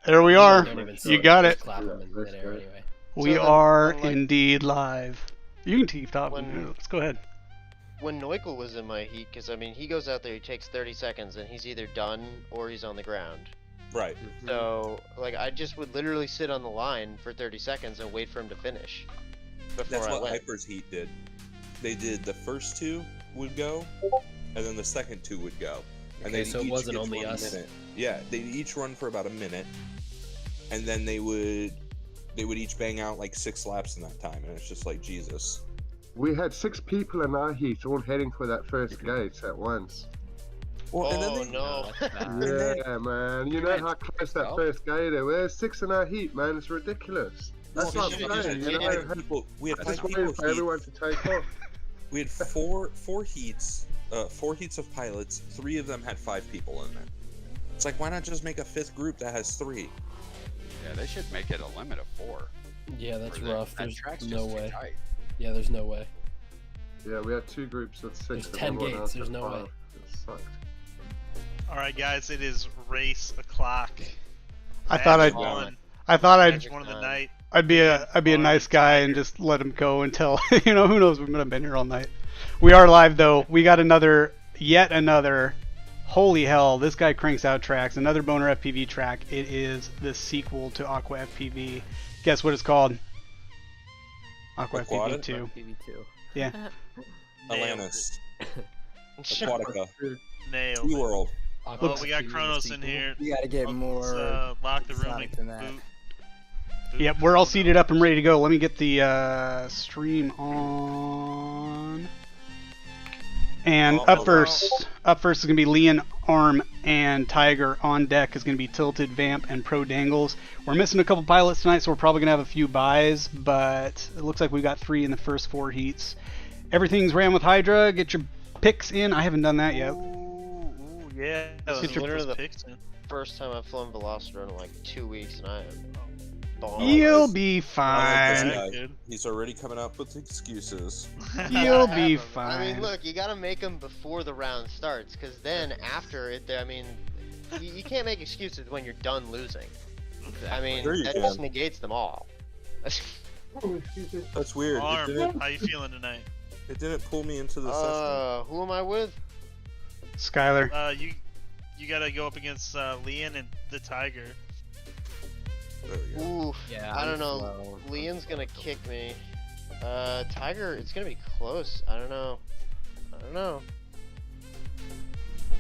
There we are. You got it. Clap them in midair anyway. We So are then, like, indeed live. You can keep talking. Let's go ahead. when Neukel was in my heat, because I mean, he goes out there, he takes 30 seconds, and he's either done or he's on the ground. Right. So, like, I just would literally sit on the line for 30 seconds and wait for him to finish before That's I what went. Hyper's Heat did. They did the first two would go, and then the second two would go. And Okay, they so it each wasn't get only 1 us. minute. Yeah, they each run for about a minute, and then they would each bang out like 6 laps in that time, and it's just like Jesus. We had 6 people in our heat all heading for that first gate at once. Well, and then Oh, they, no. Yeah, man. You know how close that first gate is. We're 6 in our heat, man. It's ridiculous. That's Well, what I'm we saying. had You know, we had 5 just people waiting for everyone to take off. We had four heats, 4 heats of pilots. 3 of them had 5 people in it. It's like, why not just make a 5th group that has 3? Yeah, they should make it a limit of 4. Yeah, that's Or rough. that There's track's no just too way. tight. Yeah, there's no way. Yeah, we had 2 groups of 6. There's and 10 everyone gates, else there's had no 5. way. It sucked. Alright guys, it is race o'clock. I thought I'd Magic one of the night. I'd be a nice guy and just let him go until you know, who knows, we might have been here all night. We are live though. We got yet another. Holy hell! This guy cranks out tracks. Another Boner FPV track. It is the sequel to Aqua FPV. Guess what it's called? Aqua FPV 2. PV2. Yeah. Atlantis. Aquatica. Nailed. SeaWorld. Oh, we got Kronos in here. You gotta get more Let's lock the room exotic than that. boot. Yep, we're all seated up and ready to go. Let me get the stream on. And up first is gonna be Leon, Arm, and Tiger. On deck is gonna be Tilted, Vamp, and Pro Dangles. We're missing a couple pilots tonight, so we're probably gonna have a few buys, but it looks like we got 3 in the first 4 heats. Everything's ran with Hydra. Get your picks in. I haven't done that yet. Ooh, yeah. This is literally the picks in. first time I've flown Velociraptor in like 2 weeks, and I am bombed. You'll be I fine. like this guy. He's already coming up with excuses. You'll be I fine. mean, look, you gotta make them before the round starts, because then after it, I mean, you can't make excuses when you're done losing. I mean, Sure you that can. just negates them all. That's weird. Arm, how you feeling tonight? It didn't pull me into the session. Who am I with? Skylar. You gotta go up against Leon and the Tiger. There we go. Ooh, Yeah, I don't I'm know. slow. Leon's gonna kick me. Tiger, it's gonna be close. I don't know.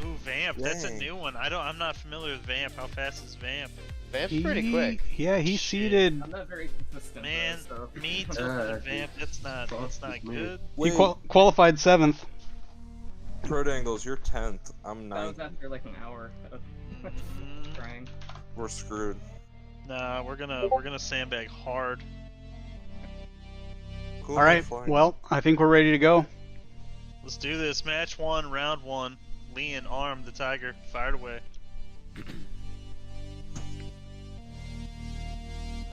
Ooh, Vamp, that's a Dang. new one. I'm not familiar with Vamp. How fast is Vamp? Vamp's pretty quick. Yeah, he's Shit. seated. I'm not very consistent. Man, though, so. me tilted Vamp, that's not good. He Wait, qualified 7th. Pro Dangles, you're 10th. I'm That was 9th. after like an hour of Mm, trying. We're screwed. Nah, we're gonna sandbag hard. Cool, All right. fine. Well, I think we're ready to go. Let's do this. Match 1, round 1. Leon, Arm, the Tiger, fired away.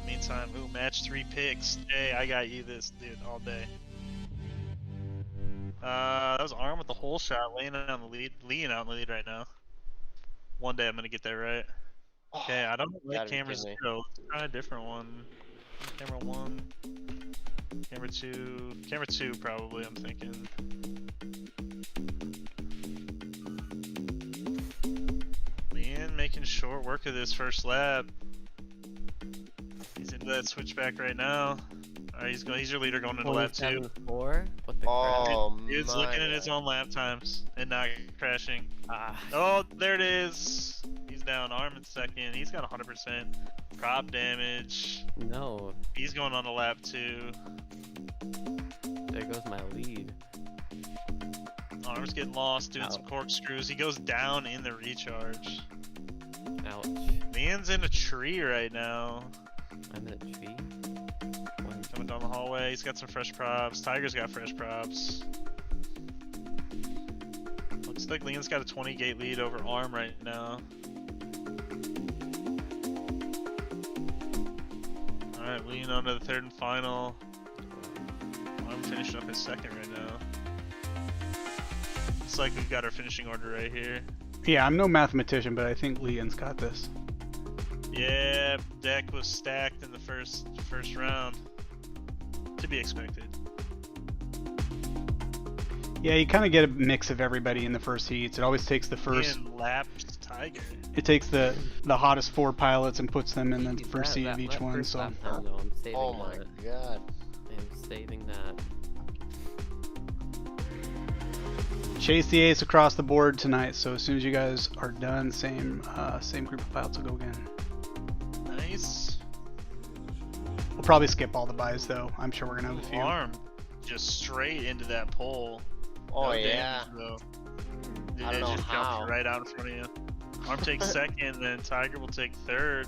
Meantime, ooh, match 3 picks. Hey, I got you this, dude, all day. That was Arm with the hole shot, Leon out in the lead right now. One day I'm gonna get that right. Okay, I don't know what Gotta be camera kidding me. 0. Let's try a different one. Camera 1. Camera 2. Camera 2 probably, I'm thinking. Leon making short work of this first lap. He's into that switchback right now. Alright, he's your leader going into lap 2. 27.4? What the crap? Oh, Dude's my looking at his God. own lap times and not crashing. Ah, Oh, there it is. He's down. Arm in second. He's got 100% prop damage. no. He's going on to lap 2. There goes my lead. Arm's getting lost, doing some Ouch. corkscrews. He goes down in the recharge. Ouch. Leon's in a tree right now. I'm in a tree. Coming down the hallway. He's got some fresh props. Tiger's got fresh props. Looks like Leon's got a 20 gate lead over Arm right now. Alright, Leon on to the 3rd and final. Arm finishing up his 2nd right now. Looks like we've got our finishing order right here. Yeah, I'm no mathematician, but I think Leon's got this. Yeah, deck was stacked in the first round. To be expected. Yeah, you kind of get a mix of everybody in the first heats. It always takes the first. Ian laps Tiger. It takes the hottest 4 pilots and puts them in the first seat of That each one. first So lap time, though, I'm saving Oh my that. god. I'm saving that. chase the ace across the board tonight. So as soon as you guys are done, same group of pilots will go again. Nice. We'll probably skip all the buys though. I'm sure we're gonna have a few. Arm just straight into that pole. Oh No yeah. damage, though. I don't It know just how. jumped right out in front of you. Arm takes second, then Tiger will take third.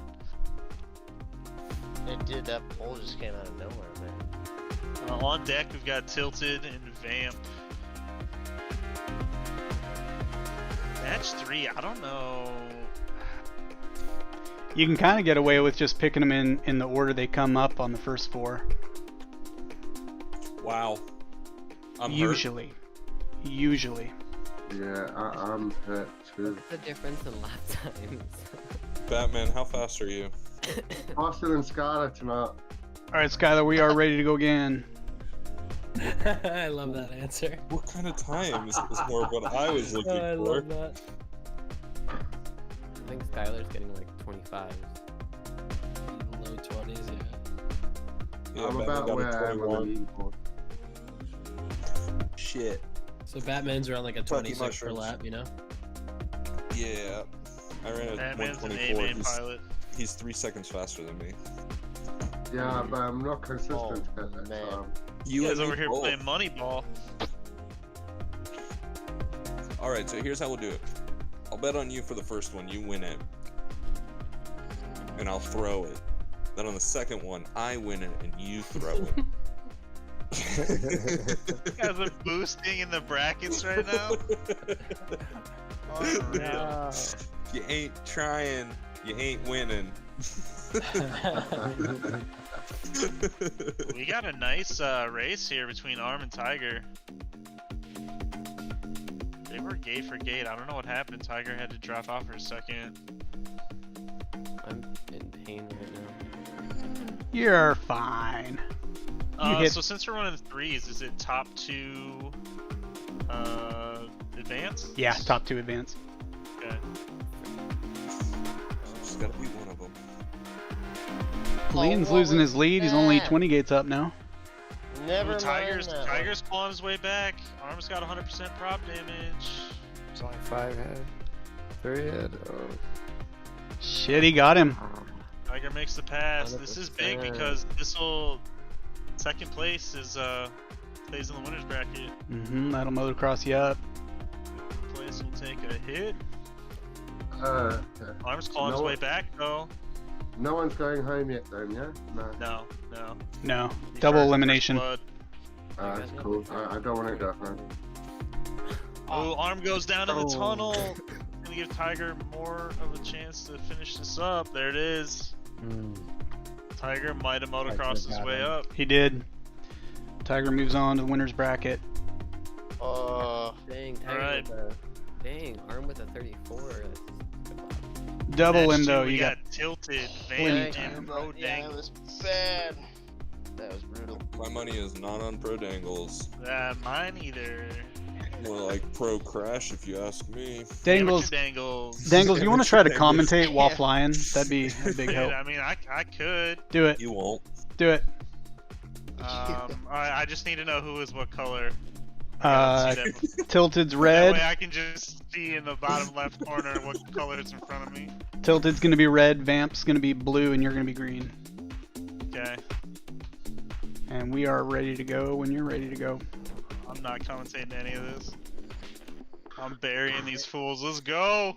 It did. That pole just came out of nowhere, man. On deck, we've got Tilted and Vamp. Match 3, I don't know. You can kind of get away with just picking them in the order they come up on the first 4. Wow. I'm hurt. Usually. Yeah, I'm hurt too. What's the difference in lap times? Batman, how fast are you? Faster than Skylar tonight. Alright, Skylar, we are ready to go again. I love that answer. What kind of time is more of what I was looking Oh, I for? love that. I think Skylar's getting like 25s. Low 20s, yeah. Yeah, I'm Batman about got a where I am on 21. the leaderboard. Shit. So Batman's around like a Fucking 26 per mushrooms. lap, you know? Yeah. I ran at Batman's an 124. A-main pilot. He's 3 seconds faster than me. Yeah, but I'm not consistent Oh, at that man. time. You guys and me over here both. playing Moneyball. Alright, so here's how we'll do it. I'll bet on you for the first one, you win it. And I'll throw it. Then on the second one, I win it and you throw it. You guys are boosting in the brackets right now? Unreal. You ain't trying, you ain't winning. We got a nice race here between Arm and Tiger. They were gate for gate. I don't know what happened. Tiger had to drop off for a second. I'm in pain right now. You're fine. hit- So since we're running 3s, is it top 2 advance? Yeah, top 2 advance. Okay. Just gotta be one of them. Lean's what losing was his lead. He's only that? 20 gates up now. Never Ooh, mind Tiger's that one. Tiger's clawing his way back. Arm's got 100% prop damage. It's only 5 head. 3 head. Oh. Shit, he got him. Tiger makes the pass. This is big 100%. because this will second place is plays in the winners bracket. That'll motocross you up. Place will take a hit. Okay. Arm's clawing his No- way back though. No one's going home yet, then, yeah? No. No. No, He double turned elimination. first blood. That's cool. I don't want to go home. Oh, Arm goes down in the Oh. tunnel. Gonna give Tiger more of a chance to finish this up. There it is. Tiger might have motocrossed his way up. He did. Tiger moves on to the winner's bracket. Dang, Tiger Alright. with a... Dang, Arm with a 34. That's Double Match him two, though. we You got tilted, plenty Van, of and time. Pro Yeah, it Dang. was bad. That was brutal. My money is not on pro dangles. Mine either. More like pro crash, if you ask me. Dangles. Amateur Dangles. Dangles, you want to try to Dangles. commentate while Yeah. flying? That'd be a big Dude, help. I mean, I could. Do it. You won't. Do it. I just need to know who is what color. I Uh, gotta see that. Tilted's That red. way I can just see in the bottom left corner what color is in front of me. Tilted's gonna be red. Vamp's gonna be blue, and you're gonna be green. Okay. And we are ready to go when you're ready to go. I'm not commentating any of this. I'm burying these fools. Let's go.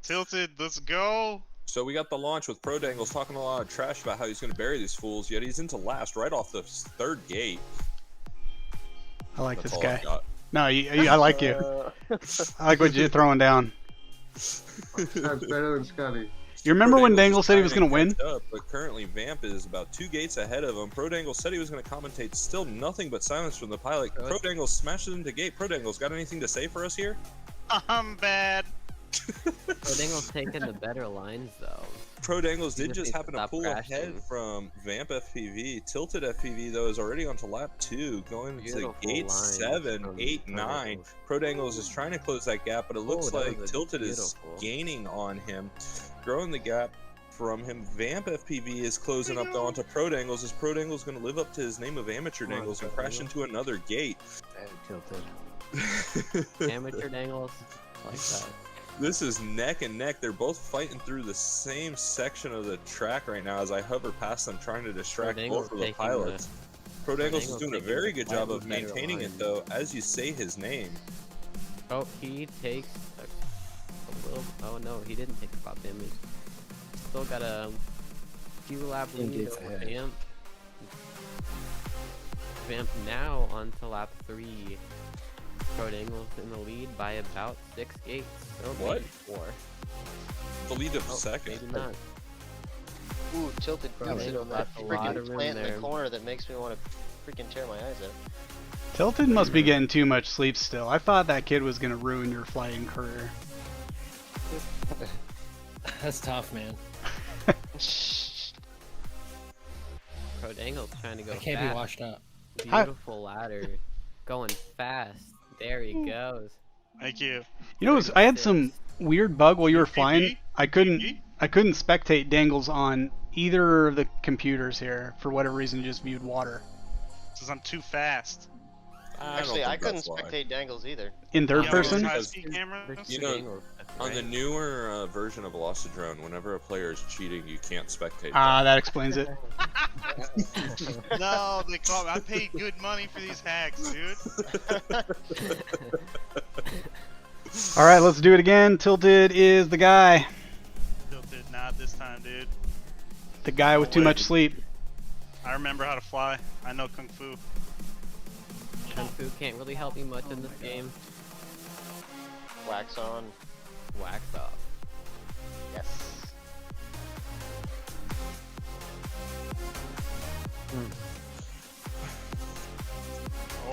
Tilted, let's go. So we got the launch with Pro Dangles talking a lot of trash about how he's going to bury these fools, yet he's into last right off the third gate. I like That's this all I've guy. got. No, I like you. I like what you're throwing down. Sounds better than Scotty. You remember Pro when Dangles Dangle is said he was trying gonna win? catch up, but currently Vamp is about 2 gates ahead of him. Pro Dangles said he was going to commentate. Still nothing but silence from the pilot. Pro Dangles smashes into gate. Pro Dangles got anything to say for us here? I'm bad. Dingle's taking the better lines though. Pro Dangles did He just needs to happen to stop pull ahead crashing. from Vamp FPV. Tilted FPV though is already onto lap 2, going to Beautiful gate lines 7, from 8, Pro 9. Dangles. Pro Dangles is trying to close that gap, but it looks that like was a Tilted is beautiful. gaining on him, growing the gap from him. Vamp FPV is closing up though onto Pro Dangles. Is Pro Dangles going to live up to his name of Amateur Come on, Dangles and Pro crash Dangles. into another gate? Tilted. Amateur Dangles. Like that. This is neck and neck. They're both fighting through the same section of the track right now as I hover past them, trying to distract Dangle's both of the taking pilots. Pro Dangles is Dangle's doing a taking very the good job of slightly better maintaining it line. though, as you say his name. Oh, he takes a little. Oh no, he didn't take a spot damage. Still got a few lap lead gates over ahead. Vamp. Vamp now onto lap 3. Pro Dangles in the lead by about 6 gates. Or What? maybe 4. The lead of Oh, second. maybe not. Ooh, Tilted Pro cruising Dangles on that left a lot freaking of room plant in there. the corner that makes me want to freaking tear my eyes out. Tilted must be getting too much sleep still. I thought that kid was gonna ruin your flying career. That's tough, man. Pro Dangles trying to go I can't fast. be washed up. Beautiful ladder. Going fast. There he goes. Thank you. You know, I had some weird bug while you were flying. I couldn't FPV? spectate Dangles on either of the computers here for whatever reason. It just viewed water Because I'm too fast. Actually, I couldn't that's why. spectate Dangles either. in third Yeah, person. high-speed cameras? You know, Dangles, that's On the right. newer version of Velocitron, whenever a player is cheating, you can't spectate Ah, them. that explains it. No, they call me. I paid good money for these hacks, dude. All right, let's do it again. Tilted is the guy. Tilted, not this time, dude. The guy with too way. much sleep. I remember how to fly. I know Kung Fu. Kung Fu can't really help you much in this game. Wax on. Wax off. Yes.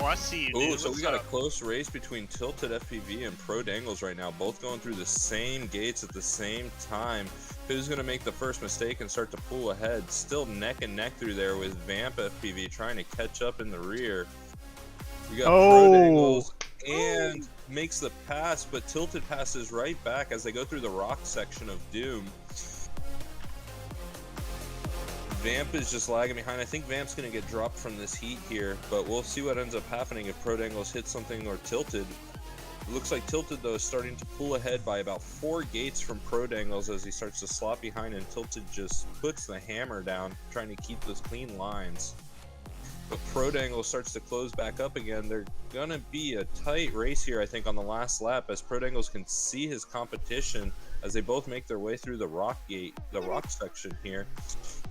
Oh, I see you, dude. Ooh, so we What's got a up? close race between Tilted FPV and Pro Dangles right now, both going through the same gates at the same time. Who's going to make the first mistake and start to pull ahead? Still neck and neck through there with Vamp FPV trying to catch up in the rear. We got Pro Dangles and makes the pass, but Tilted passes right back as they go through the rock section of Doom. Vamp is just lagging behind. I think Vamp's going to get dropped from this heat here, but we'll see what ends up happening if Pro Dangles hits something or Tilted. It looks like Tilted, though, is starting to pull ahead by about 4 gates from Pro Dangles as he starts to slot behind, and Tilted just puts the hammer down, trying to keep those clean lines. But Pro Dangles starts to close back up again. They're going to be a tight race here, I think, on the last lap, as Pro Dangles can see his competition as they both make their way through the rock gate, the rock section here.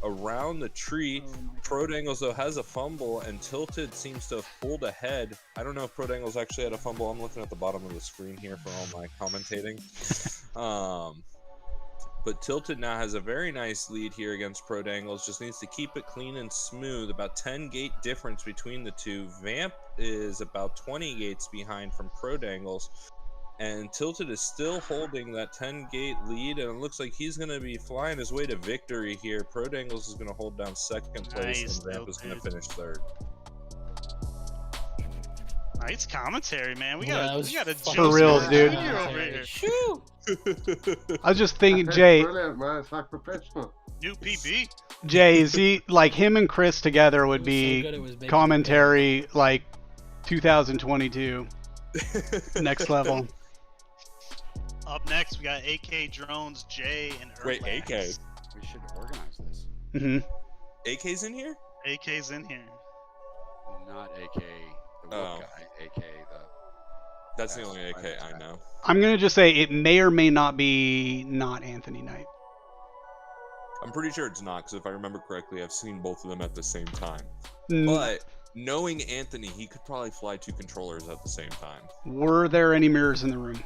Around the tree, Pro Dangles though has a fumble, and Tilted seems to have pulled ahead. I don't know if Pro Dangles actually had a fumble. I'm looking at the bottom of the screen here for all my commentating. But Tilted now has a very nice lead here against Pro Dangles. Just needs to keep it clean and smooth. About 10 gate difference between the two. Vamp is about 20 gates behind from Pro Dangles. And Tilted is still holding that 10 gate lead, and it looks like he's going to be flying his way to victory here. Pro Dangles is going to hold down second place, Nice, and Vamp is going to Tilted. finish third. Nice commentary, man. We Yeah, got that a was we got a fucking Joe reals, Smith dude. Jr. over here. Shoo! I was just thinking, Jay. Brilliant, man. It's like professional. New PB. Jay, is he like him and Chris together would It was so be good it was making commentary like 2022 next level. Up next, we got AK Drones, Jay, and Wait, Erlax. AK? We should organize this. Hmm. AK's in here? AK's in here. Not AK, the wood Oh. guy. AK, the. That's the Yes, only AK I I know. I'm gonna just say it may or may not be not Anthony Knight. I'm pretty sure it's not, because if I remember correctly, I've seen both of them at the same time. Mm, But knowing Anthony, he could probably fly 2 controllers at the same time. Were there any mirrors in the room?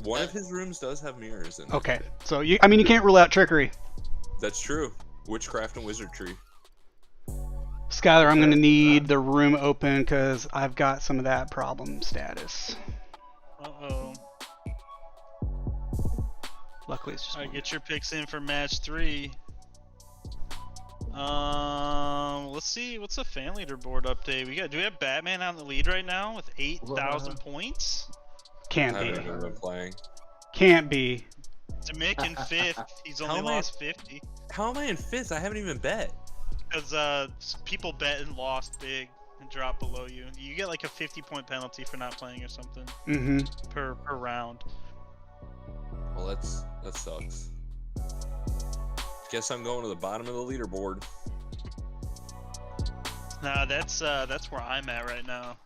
One of his rooms does have mirrors in it. Okay, so you can't rule out trickery. That's true. Witchcraft and wizardry. Skylar, I'm gonna need the room open because I've got some of that problem status. Uh-oh. Luckily, it's just Alright, one. get your picks in for match 3. Let's see. What's the fan leaderboard update? Do we have Batman on the lead right now with 8,000 points? Can't I haven't be. even been playing. Can't be. Demick in 5th. He's only How am I- lost 50. How am I in 5th? I haven't even bet. Because people bet and lost big and dropped below you. You get like a 50-point penalty for not playing or something Mm-hmm. per round. Well, that sucks. Guess I'm going to the bottom of the leaderboard. Nah, that's where I'm at right now.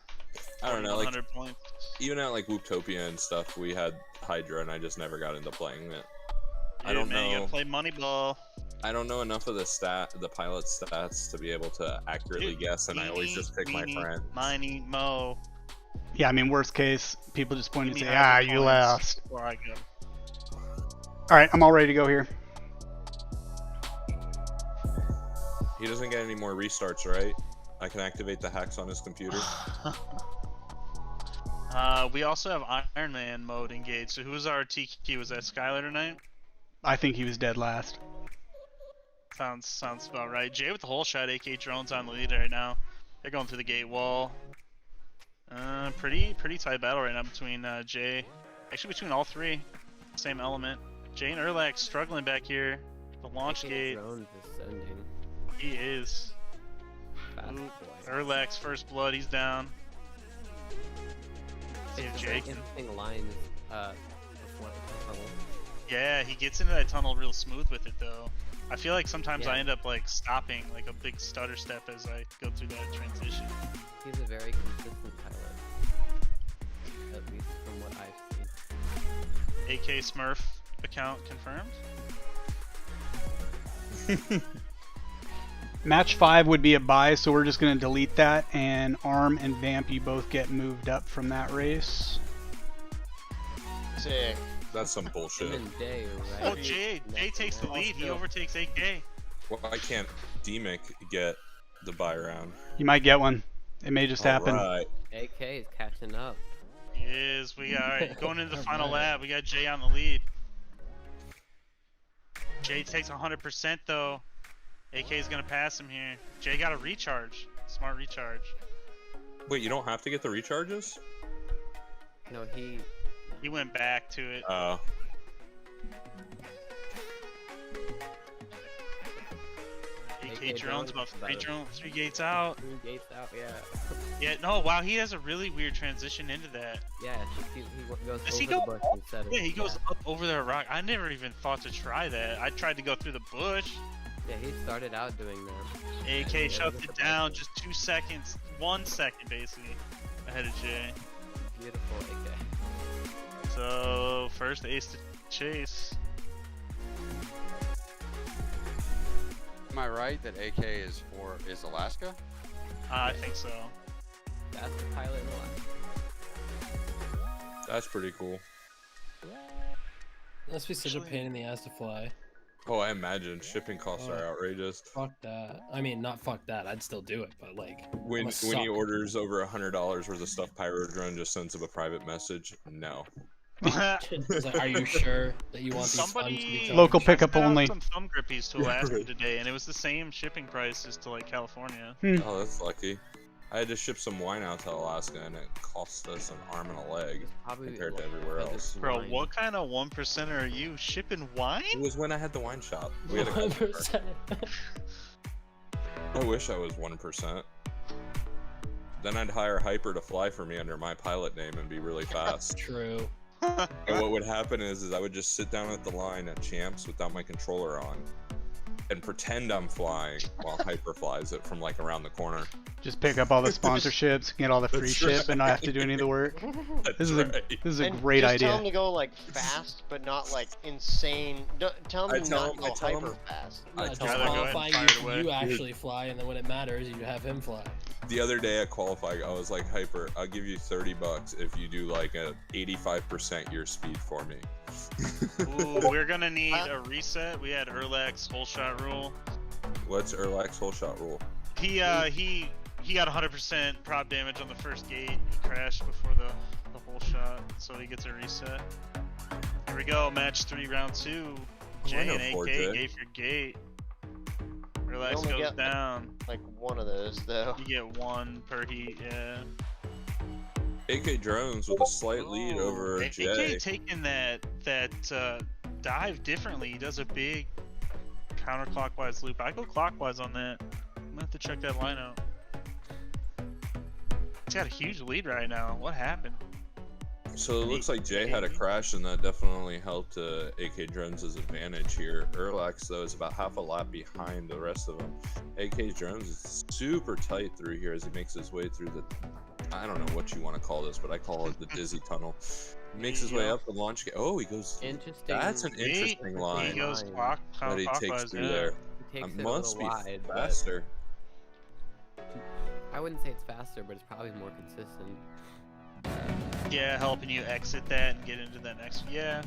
I don't know, like 100 points. even at like Whooptopia and stuff, we had Hydra, and I just never got into playing it. I Yeah, don't man, you know. gotta play Moneyball. I don't know enough of the pilot stats to be able to accurately Dude, guess, and I always just pick my friends. Miney, Mo. Yeah, I mean, worst case, people just point and Give say, me 100 you points lost. before I go. All right, I'm all ready to go here. He doesn't get any more restarts, right? I can activate the hacks on his computer. We also have Iron Man mode engaged. So who's our TQ? Was that Skylar tonight? I think he was dead last. Sounds about right. Jay with the whole shot. AK drones on the lead right now. They're going through the gate wall. Pretty tight battle right now between Jay. Actually, between all three. Same element. Jay and Erlac struggling back here. The launch gate. Drones ascending. He is. Fast boy. Erlac's first blood. He's down. See if It's Jay an can. interesting line before the tunnel. Yeah, he gets into that tunnel real smooth with it though. I feel like sometimes Yeah. I end up like stopping, like a big stutter step as I go through that transition. He's a very consistent pilot. At least from what I've seen. AK Smurf account confirmed. Match 5 would be a bye, so we're just going to delete that, and Arm and Vamp, you both get moved up from that race. Sick. That's some bullshit. Him and Day, right? Oh, Jay takes the lead. He overtakes AK. Why can't Demick get the buy round? You might get one. It may just happen. Alright. AK is catching up. He is. We are going into the final lap. We got Jay on the lead. Jay takes 100% though. AK is gonna pass him here. Jay got a recharge. Smart recharge. Wait, you don't have to get the recharges? No, He went back to it. AK drones about three gates out. 3 gates out, yeah. Yeah, no, wow, he has a really weird transition into that. Yeah, he goes Does over he the go? bush instead of... Yeah, he goes up over that rock. I never even thought to try that. I tried to go through the bush. Yeah, he started out doing that. AK Yeah, shuts wasn't it the down, best. just 2 seconds, 1 second basically, ahead of Jay. Beautiful AK. So, first ace to chase. Am I right that AK is Alaska? I think so. That's the pilot in the last. That's pretty cool. Must be such a pain in the ass to fly. Oh, I imagine shipping costs are outrageous. Fuck that. I mean, not fuck that. I'd still do it, but like, When must he suck. orders over $100 worth of stuff, Pyro Drone just sends him a private message. No. It's like, are you sure that you want these funds to be Somebody charged? Local I pickup sent out only. some thumb grippies to Alaska today, and it was the same shipping prices to like California. Oh, that's lucky. I had to ship some wine out to Alaska, and it cost us an arm and a leg Probably compared to like everywhere because else. it's Bro, wine. what kind of 1%er are you shipping wine? It was when I had the wine shop. We had a customer. 100%. I wish I was 1%. Then I'd hire Hyper to fly for me under my pilot name and be really fast. True. And what would happen is I would just sit down at the line at Champs without my controller on and pretend I'm flying while Hyper flies it from like around the corner. Just pick up all the sponsorships, get all the free That's ship, and not have to do any of the work. This is a great just idea. tell him to go like fast, but not like insane. Tell him I to tell not him- go I tell him- hyper fast. I Just tell Rather go ahead qualify and fire you, it away. you actually fly, and then when it matters, you have him fly. The other day at qualifying, I was like, Hyper, I'll give you $30 if you do like a 85% your speed for me. Ooh, we're gonna need a reset. We had Erlac's whole shot rule. What's Erlac's whole shot rule? He got 100% prop damage on the first gate. He crashed before the whole shot, so he gets a reset. He we go. Match 3, round 2. I Jay know and AK, 4J. gate for gate. Relax only goes get- down. Like one of those though. You get 1 per heat, yeah. AK drones with a slight lead over AK Jay. taking that dive differently. He does a big counterclockwise loop. I go clockwise on that. I'm gonna have to check that line out. He's got a huge lead right now. What happened? So it looks like Jay had a crash, and that definitely helped AK Drones' advantage here. Erlax, though, is about half a lap behind the rest of them. AK Drones is super tight through here as he makes his way through the... I don't know what you want to call this, but I call it the Dizzy Tunnel. He makes his way up the launch gate. Oh, he goes... Interesting. That's an interesting line He goes that he takes through there. He takes It it must a be little wide, but faster. I wouldn't say it's faster, but it's probably more consistent. Yeah, helping you exit that and get into that next. Yeah.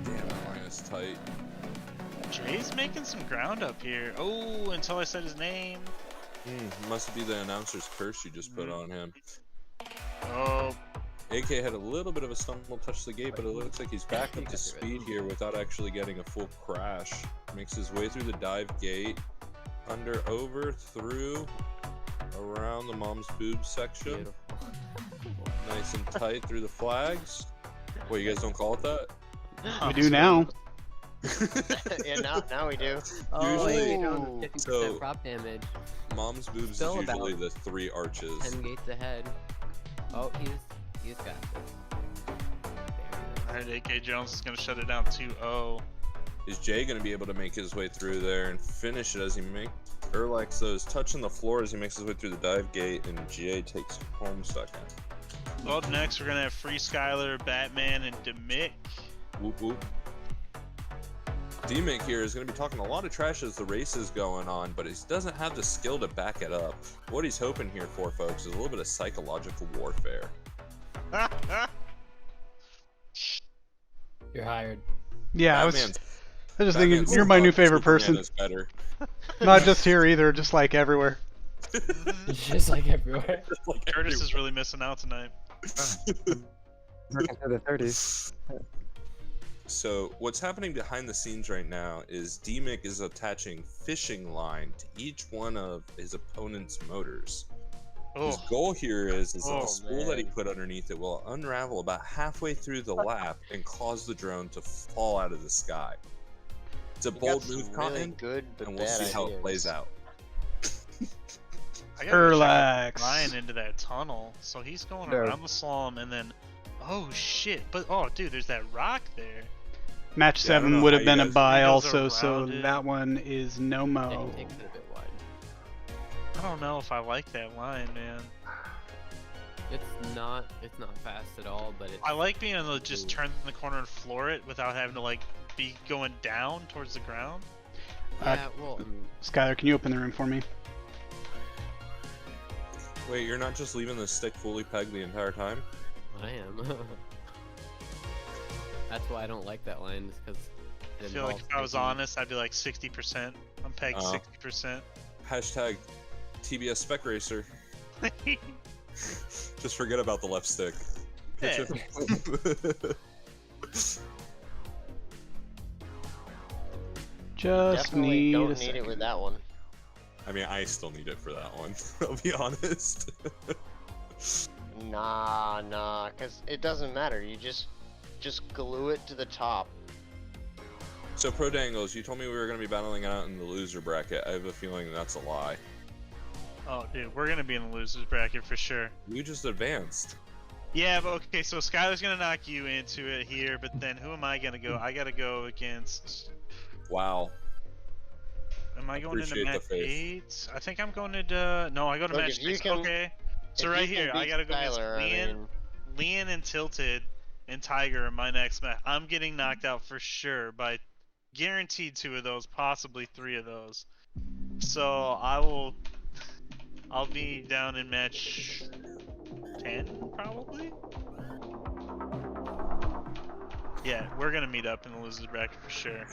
Damn, that line is tight. Jay's making some ground up here. Oh, until I said his name. Must be the announcer's curse you just put on him. Oh. AK had a little bit of a stumble touch the gate, but it looks like he's back up to speed here without actually getting a full crash. Makes his way through the dive gate, under, over, through, around the mom's boobs section. Beautiful. Nice and tight through the flags. What, you guys don't call it that? We do now. Yeah, now we do. Oh, Usually- wait, 50% so- prop damage. Mom's boobs Still is usually about the 3 arches. 10 gates ahead. Oh, he's got this. Alright, AK Jones is gonna shut it down 2-0. Is Jay going to be able to make his way through there and finish it as he makes... Erlax, though, is touching the floor as he makes his way through the dive gate, and Jay takes home second. Well, next we're gonna have Free Skyler, Batman, and Demick. Whoop whoop. D-Mick here is going to be talking a lot of trash as the race is going on, but he doesn't have the skill to back it up. What he's hoping here for, folks, is a little bit of psychological warfare. You're hired. Yeah, I was Batman's- just thinking Batman's you're my new favorite Superman person. is better. Not just here either, just like everywhere. Just like everywhere. Curtis is really missing out tonight. Working through the 30s. So what's happening behind the scenes right now is D-Mick is attaching fishing line to each one of his opponent's motors. His goal here is that the spool that he put underneath it will unravel about halfway through the lap and cause the drone to fall out of the sky. It's a bold move, Cotton, good, but and we'll bad see how it ideas. plays out. I gotta Relax. Ryan into that tunnel, so he's going No. around the slalom and then, oh shit! But oh, dude, there's that rock there. Match Yeah, I don't know 7 would how have you been a guys- buy He goes also, so around it. that one is no Yeah, mo. he takes it a bit wide. I don't know if I like that line, man. It's not fast at all, but it's I like being able to just turn the corner and floor it without having to like be going down towards the ground. yeah, well, Skylar, can you open the room for me? Wait, you're not just leaving the stick fully pegged the entire time? I am. That's why I don't like that line, is because I feel like if I was honest, I'd be like 60%. I'm pegged 60%. Hashtag TBS Spec Racer. Just forget about the left stick. Yeah. Just Definitely need don't a need second. it with that one. I mean, I still need it for that one. I'll be honest. Nah, cause it doesn't matter. You just glue it to the top. So, Pro Dangles, you told me we were going to be battling it out in the loser bracket. I have a feeling that's a lie. Oh, dude, we're gonna be in the losers bracket for sure. You just advanced. Yeah, but okay, so Skylar's gonna knock you into it here, but then who am I gonna go? I gotta go against. Wow. Am I going into Appreciate the match faith. 8? I think I'm going to. No, I go to Look, match if you 6. can- Okay. So if right you can here, I beat gotta go against Skylar, I mean- Leon and Tilted and Tiger in my next match. I'm getting knocked out for sure by guaranteed 2 of those, possibly 3 of those. So I'll be down in match 10 probably. Yeah, we're gonna meet up in the losers bracket for sure.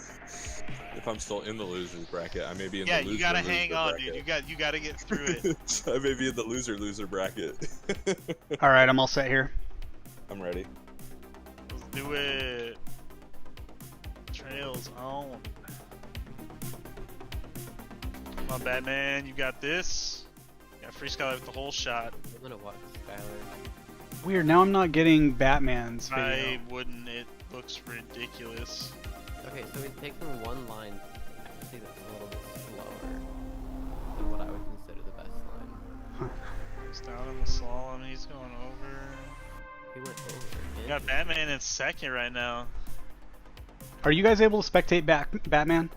If I'm still in the losers bracket, I may be in Yeah, the loser you gotta loser hang on, bracket. dude. You gotta get through it. I may be in the loser bracket. Alright, I'm all set here. I'm ready. Do it. Trails on. Come on, Batman, you got this. Got free Skylar with the whole shot. I'm gonna watch Skylar. Weird. Now I'm not getting Batman's video. I wouldn't. It looks ridiculous. Okay, so he's taking one line. Actually, that's a little bit slower than what I would consider the best line. He's down in the slalom. He's going over. He went over. You got Batman in second right now. Are you guys able to spectate Batman?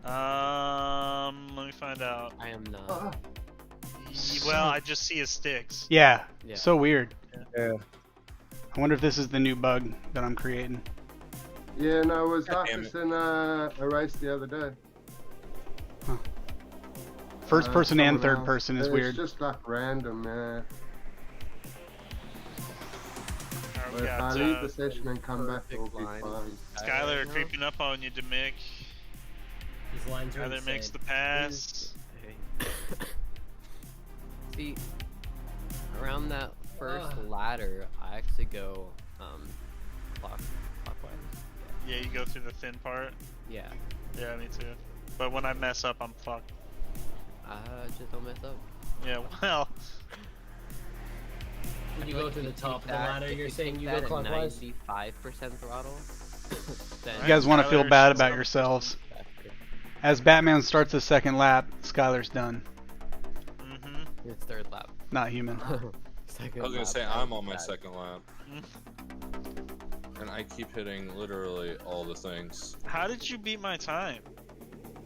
Let me find out. I am not. Well, I just see his sticks. Yeah. Yeah. So weird. Yeah. I wonder if this is the new bug that I'm creating. Yeah, no, it was God damn Arcus in a race the other day. First person and someone third else. person is It's weird. just like random, yeah. Alright, we But if I got leave the session and come back, it'll be line. fine. Skylar creeping up on you, Demick. These lines are Skylar makes insane. the pass. See, around that first ladder, I actually go clockwise. Yeah, you go through the thin part. Yeah. Yeah, me too. But when I mess up, I'm fucked. Just don't mess up. Yeah, well. When you go to the top of the That- ladder, if you're saying take you that go at clockwise? 95% throttle. Then You guys want to feel Skylar's bad just about on- yourselves. As Batman starts his second lap, Skylar's done. Mm-hmm. It's third lap. Not human. Second I was gonna lap, say that I'm was on my bad. second lap, and I keep hitting literally all the things. How did you beat my time?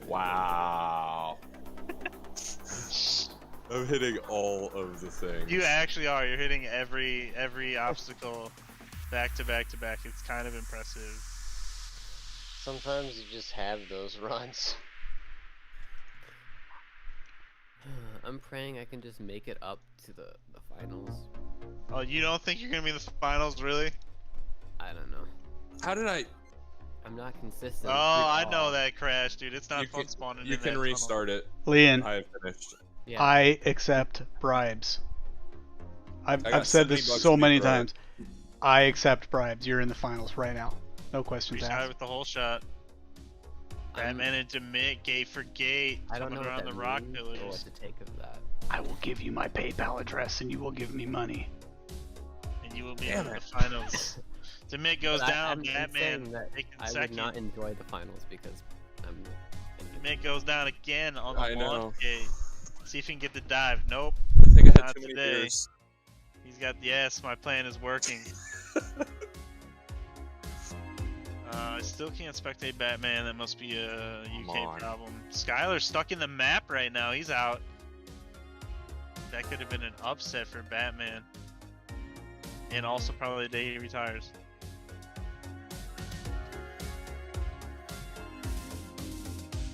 Wow. I'm hitting all of the things. You actually are. You're hitting every obstacle back to back to back. It's kind of impressive. Sometimes you just have those runs. I'm praying I can just make it up to the finals. Oh, you don't think you're gonna be in the finals, really? I don't know. How did I? I'm not consistent. Oh, I know that crash, dude. It's not You fun can- spawning You in can that restart it. Leon, I have finished. Yeah. I accept bribes. I got I've said 70 this bucks so to be many bribed. times. I accept bribes. You're in the finals right now. No questions Tunnel. Shot asked. with the whole shot. Batman and Demick, gate for gate. I don't know coming what around that the rock means or pillars. what to take of that. I will give you my PayPal address and you will give me money. And you will be Damn in the it. finals. Demick goes But down, I'm Batman saying that taking I would second. not enjoy the finals because I'm. Demick goes down again on the I know. launch gate. See if he can get the dive. Nope. I think I had Not too many today. beers. He's got, yes, my plan is working. I still can't spectate Batman. That must be a Come UK on. problem. Skylar's stuck in the map right now. He's out. That could have been an upset for Batman. And also probably the day he retires.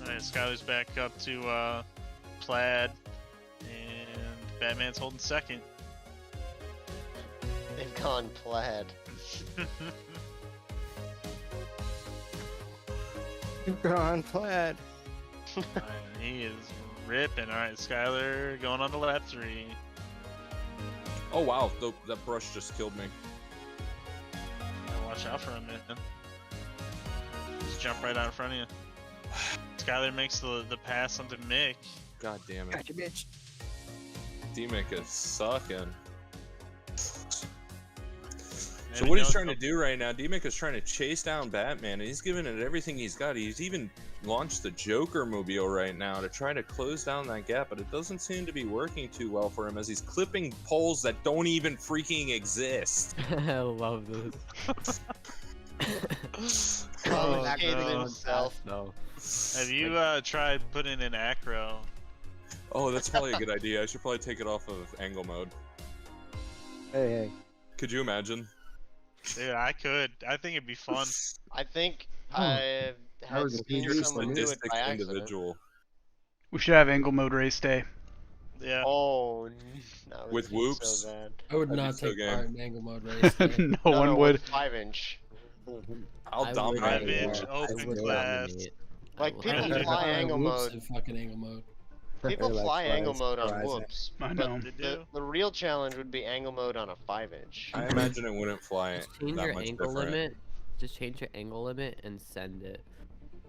Alright, Skylar's back up to Plaid. And Batman's holding second. They've gone plaid. Gone plaid. Alright, he is ripping. Alright, Skylar going on to lap 3. Oh wow, that brush just killed me. Gotta watch out for him, man. Just jump right out in front of you. Skylar makes the pass onto Mick. God damn it. Gotcha, bitch. D-Mick is sucking. And So he what he's knows- trying to do right now, D-Mick is trying to chase down Batman, and he's giving it everything he's got. He's even launched the Joker mobile right now to try to close down that gap, but it doesn't seem to be working too well for him as he's clipping poles that don't even freaking exist. I love this. Complicated no, himself. No. Have you tried putting in acro? Oh, that's probably a good idea. I should probably take it off of angle mode. Hey. Could you imagine? Dude, I could. I think it'd be fun. I think Oh. I That had was a seen You're a someone do it sadistic by accident. individual. We should have angle mode race day. Yeah. Oh, that would With be whoops. So bad. I would That'd be not so take game. part in angle mode race. No one would. 5-inch. I'll I dominate. would- 5-inch I open would class. dominate. Like, I would- people Yeah. fly angle Whoops mode. in fucking angle mode. People Like fly angle flies, mode on flies. whoops. I But know. They do. the real challenge would be angle mode on a 5-inch. I imagine it wouldn't fly Just change that your much angle different. limit just change your angle limit and send it.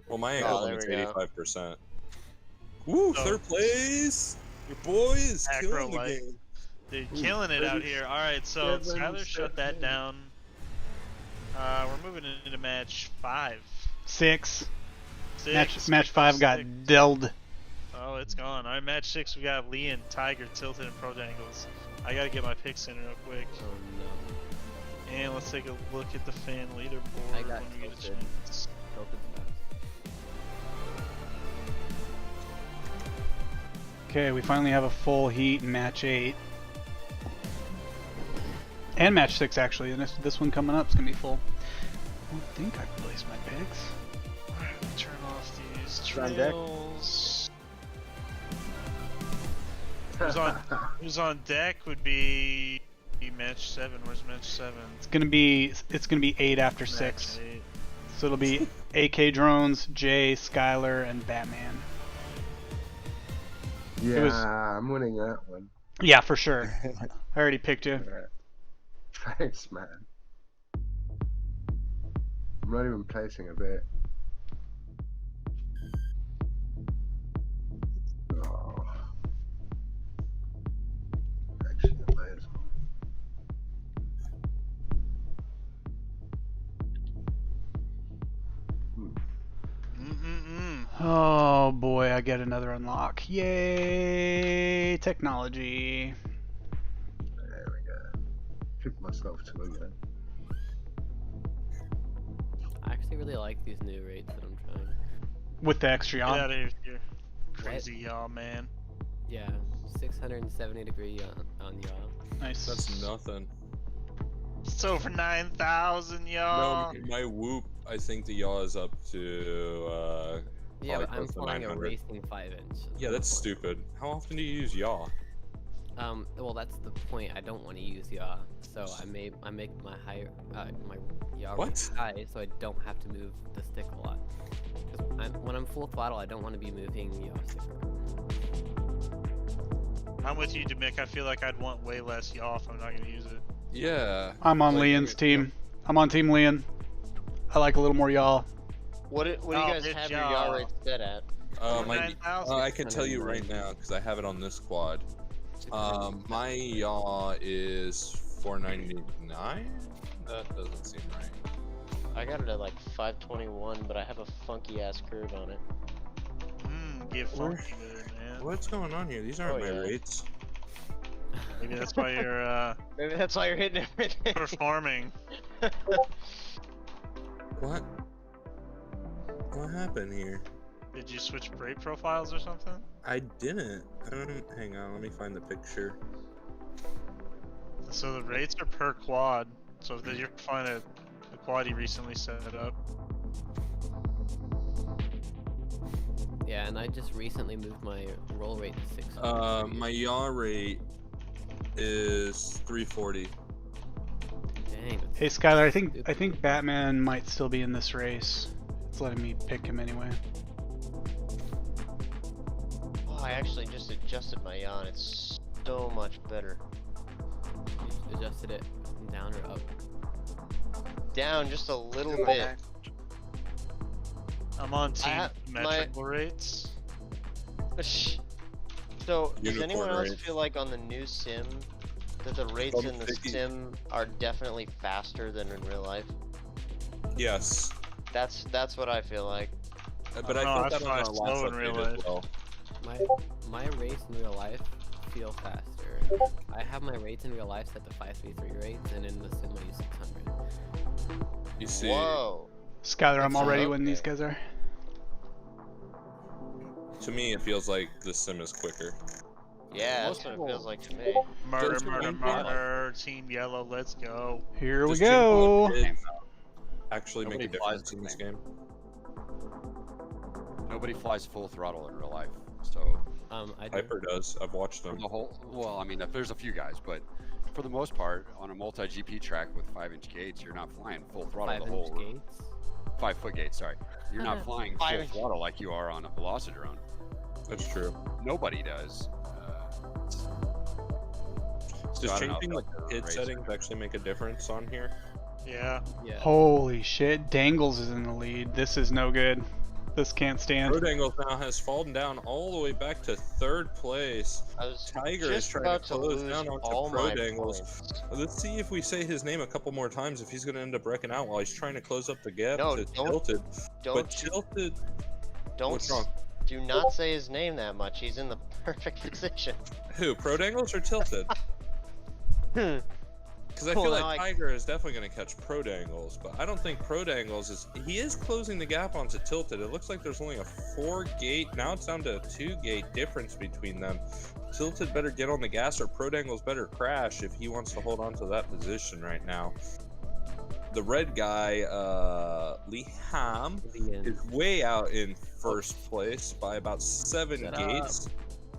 Well, my Oh, angle there limit's we go. 85%. Woo, Oh. third place! Your boy is Acro killing the light. game. Dude, killing it out here. Alright, so 37 Skyler shut that seconds. down. We're moving into match 5. 6. 6. Match 5 got 6. dealt. Oh, it's gone. Alright, match 6 we got Leon, Tiger, Tilted, and Pro Dangles. I gotta get my picks in real quick. Oh no. And let's take a look at the fan leaderboard I got when we get a Tilted. chance. Tilted's fast. Okay, we finally have a full heat in match 8. And match 6 actually, and this one coming up is gonna be full. I don't think I placed my picks. Alright, let me turn off these On deck. trails. Who's on deck would be match 7. Where's match 7? It's gonna be 8 after 6. Match 8. So it'll be AK Drones, Jay, Skyler, and Batman. Yeah, was- I'm winning that one. Yeah, for sure. I already picked you. Thanks, man. I'm not even placing a bit. Oh. Actually, I might as well. Oh boy, I get another unlock. Yay, technology. There we go. Pick myself to again. I actually really like these new rates that I'm trying. With the extra Get yaw. out of here, you crazy y'all, man. Yeah, 670 degree on yaw. Nice. That's nothing. It's over 9,000, y'all. No, my whoop, I think the yaw is up to, Yeah, but probably I'm close to flying a 900. racing 5-inch. Yeah, that's stupid. How often do you use yaw? Well, that's the point. I don't want to use yaw, so I make my my yaw What? rate high, so I don't have to move the stick a lot. Because when I'm full throttle, I don't want to be moving yaw stick around. I'm with you, Demick. I feel like I'd want way less yaw if I'm not going to use it. Yeah. I'm on like, Leon's team. I'm on Team Leon. I like a little more yaw. What do you guys it's have your yaw. yaw rate set at? My, 9,000. I can tell you right now because I have it on this quad. My yaw is 499. That doesn't seem right. I got it at like 521, but I have a funky ass curve on it. Get funky with it, man. What's going on here? These aren't Oh, my yeah. rates. Maybe that's why you're Maybe that's why you're hitting everything. performing. What? What happened here? Did you switch brake profiles or something? I didn't. Hang on, let me find the picture. So the rates are per quad. So if you're flying a quad you recently set up. Yeah, and I just recently moved my roll rate to 600. My yaw rate is 340. Dang. Hey Skyler, I think Batman might still be in this race. It's letting me pick him anyway. Oh, I actually just adjusted my yaw and it's so much better. You adjusted it down or up? Down just a little bit. I'm on team have metrical rates. So, does Unicorn anyone else rates. feel like on the new sim that the rates in the 50. sim are definitely faster than in real life? Yes. That's what I feel like. But I I felt that fly on our slow last in real update life. as well. My rates in real life feel faster. I have my rates in real life set to 533 rates, and in the sim I use 600. You see, Whoa. Skyler, I'm That's already okay. when these guys are. to me it feels like the sim is quicker. Yeah, that's what it feels like to me. Murder, Just murder, one quad. murder. Team Yellow, let's go. Here we Does Team go. Quad did actually make a Nobody flies difference in the this thing. game. Nobody flies full throttle in real life, so I do. Hyper does. I've watched for them. the whole. Well, I mean, there's a few guys, but for the most part, on a multi-GP track with 5-inch gates, you're not flying full throttle the 5-inch whole gates. 5-foot gate. Sorry, you're not flying full 5-inch. throttle like you are on a Velocidrone. That's true. Nobody does. So Does I don't know changing if the that's a hid race. settings actually make a difference on here? Yeah. Yeah. Holy shit, Dangles is in the lead. This is no good. This can't stand. Pro Dangles now has fallen down all the way back to 3rd place. I was Tiger is just trying about to to close lose down all onto Pro my Dangles. points. Let's see if we say his name a couple more times, if he's going to end up wrecking out while he's trying to close up the gap No, to don't- Tilted. Don't But Tilted... don't What's wrong? do not say his name that much. He's in the perfect position. Who, Pro Dangles or Tilted? Because I feel Well, like now Tiger is definitely going to catch Pro Dangles, but I don't think Pro Dangles is... He is closing the gap onto Tilted. It looks like there's only a 4-gate, now it's down to a 2-gate difference between them. Tilted better get on the gas, or Pro Dangles better crash if he wants to hold on to that position right now. The red guy, Liam, is way out in 1st place by about 7 gates.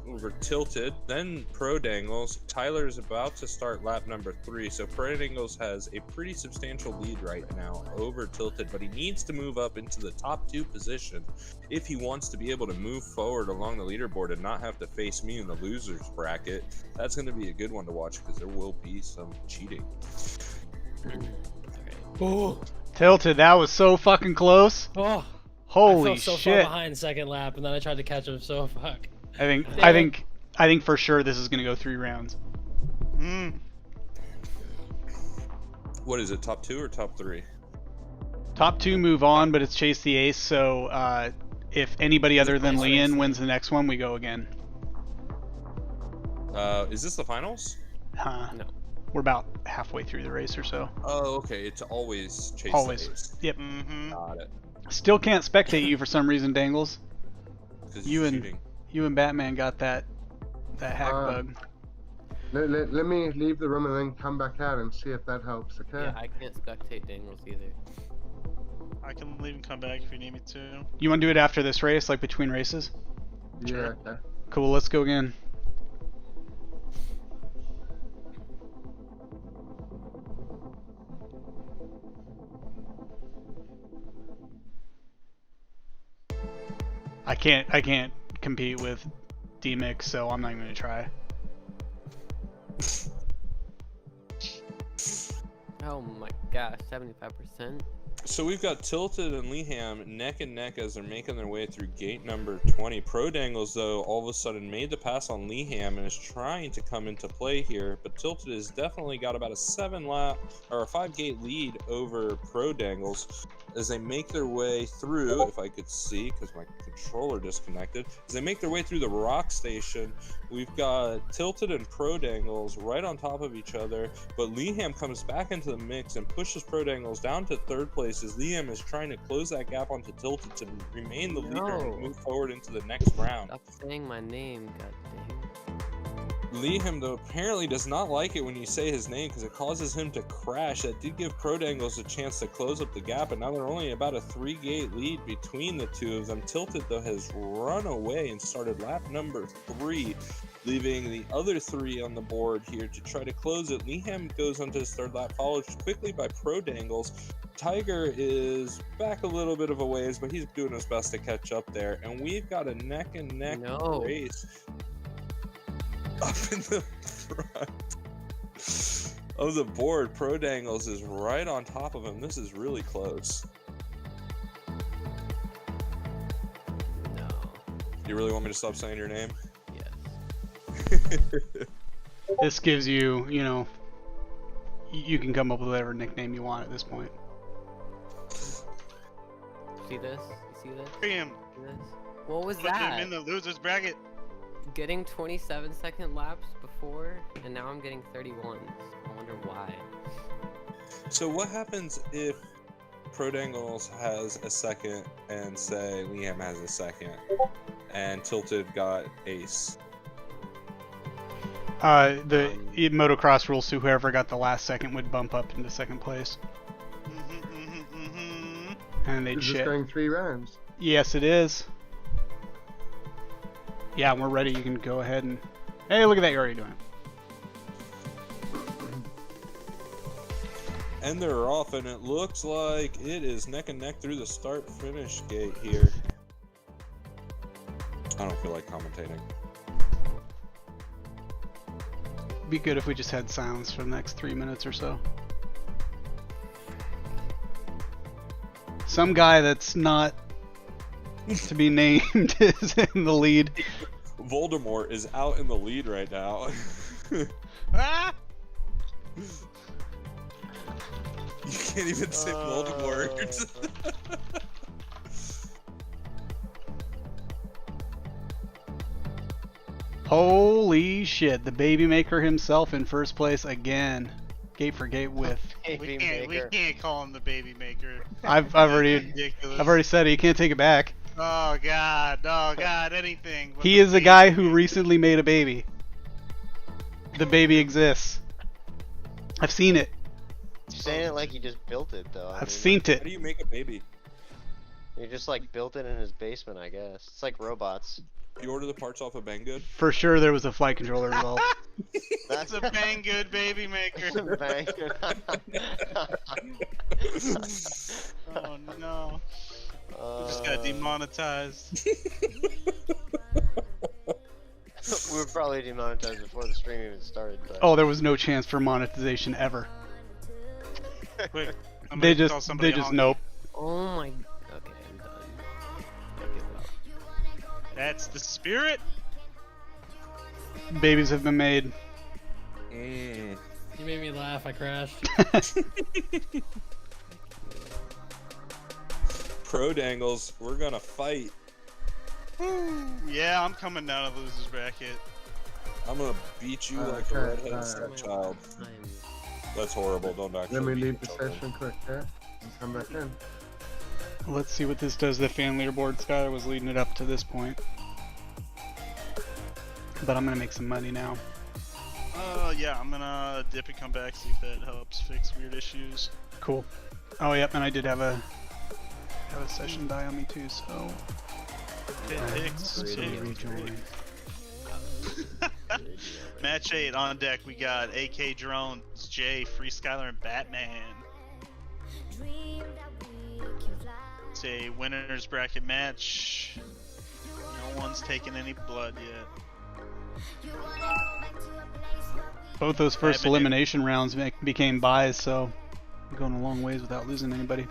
Over Tilted, then Pro Dangles. Tyler is about to start lap number 3, so Pro Dangles has a pretty substantial lead right now over Tilted, but he needs to move up into the top 2 position if he wants to be able to move forward along the leaderboard and not have to face me in the losers bracket. That's going to be a good one to watch because there will be some cheating. Oh, Tilted, that was so fucking close. oh. Holy I felt so shit. far behind second lap, and then I tried to catch him. So fuck. I think for sure this is gonna go 3 rounds. What is it, top 2 or top 3? Top 2 move on, but it's chase the ace. So if anybody other than Leon wins the next one, we go again. Is this the finals? No. We're about halfway through the race or so. Oh, okay. It's always chase Always. the ace. Yep. Got it. Still can't spectate you for some reason, Dangles. 'Cause You you're and cheating. you and Batman got that hack bug. Let me leave the room and then come back out and see if that helps, okay? Yeah, I can't spectate Dangles either. I can leave and come back if you need me to. You want to do it after this race, like between races? Yeah, okay. Cool, let's go again. I can't compete with D-Mix, so I'm not even gonna try. Oh my gosh, 75%. So we've got Tilted and Leham neck and neck as they're making their way through gate number 20. Pro Dangles, though, all of a sudden made the pass on Leham and is trying to come into play here, but Tilted has definitely got about a 5-gate lead over Pro Dangles as they make their way through, if I could see, because my controller disconnected, as they make their way through the rock station. We've got Tilted and Pro Dangles right on top of each other, but Leham comes back into the mix and pushes Pro Dangles down to 3rd place as Leham is trying to close that gap onto Tilted to remain the leader and move forward into the next round. Stop saying my name, goddamn. Leham, though, apparently does not like it when you say his name because it causes him to crash. That did give Pro Dangles a chance to close up the gap, and now they're only about a 3-gate lead between the two of them. Tilted, though, has run away and started lap number 3, leaving the other 3 on the board here to try to close it. Leham goes onto his 3rd lap, followed quickly by Pro Dangles. Tiger is back a little bit of a ways, but he's doing his best to catch up there, and we've got a neck-and-neck race up in the front of the board. Pro Dangles is right on top of him. This is really close. No. You really want me to stop saying your name? Yes. This gives you, you know, you can come up with whatever nickname you want at this point. See this? You see this? Bam. See this? What was Put them that? in the losers bracket. Getting 27-second laps before, and now I'm getting 31. I wonder why. So what happens if Pro Dangles has a second and say Liam has a second and Tilted got ace? The motocross rules, so whoever got the last second would bump up into 2nd place. And they'd Is shit. this going 3 rounds? Yes, it is. Yeah, we're ready. You can go ahead and... Hey, look at that. You're already doing it. And they're off, and it looks like it is neck and neck through the start-finish gate here. I don't feel like commentating. Be good if we just had silence for the next 3 minutes or so. Some guy that's not to be named is in the lead. Voldemort is out in the lead right now. Ah! You can't even say Voldemort. Holy shit, the baby maker himself in first place again. Gate for gate with. Baby We maker. can't call him the baby maker. I've That's already ridiculous. said it, you can't take it back. Oh god, anything. but He the is a baby guy who maker. recently made a baby. The baby exists. I've seen it. You're saying it like you just built it, though. I've seen How it. do you make a baby? You just like built it in his basement, I guess. It's like robots. You order the parts off of Banggood? For sure there was a flight controller involved. That's a bang good baby maker. Bang. Oh no. We just got demonetized. We were probably demonetized before the stream even started, but Oh, there was no chance for monetization ever. Quick. They somebody call just somebody on. nope. Oh my. Okay, I'm done. I give up. That's the spirit. Babies have been made. Mm. You made me laugh. I crashed. Pro Dangles, we're gonna fight. Yeah, I'm coming down to losers bracket. I'm gonna beat you like a redheaded stepchild. That's horrible. Don't actually. Let me beat leave the children. session quick, yeah? And come back in. Let's see what this does to the fan leaderboard. Skylar was leading it up to this point. But I'm gonna make some money now. Yeah, I'm gonna dip and come back, see if that helps fix weird issues. Cool. Oh yep, and I did have a session die on me too, so Picks. rejoin. Match 8 on deck. We got AK Drones, Jay, Free Skylar, and Batman. It's a winners bracket match. No one's taken any blood yet. Both those first Batman. elimination rounds became buys, so I'm going a long ways without losing anybody.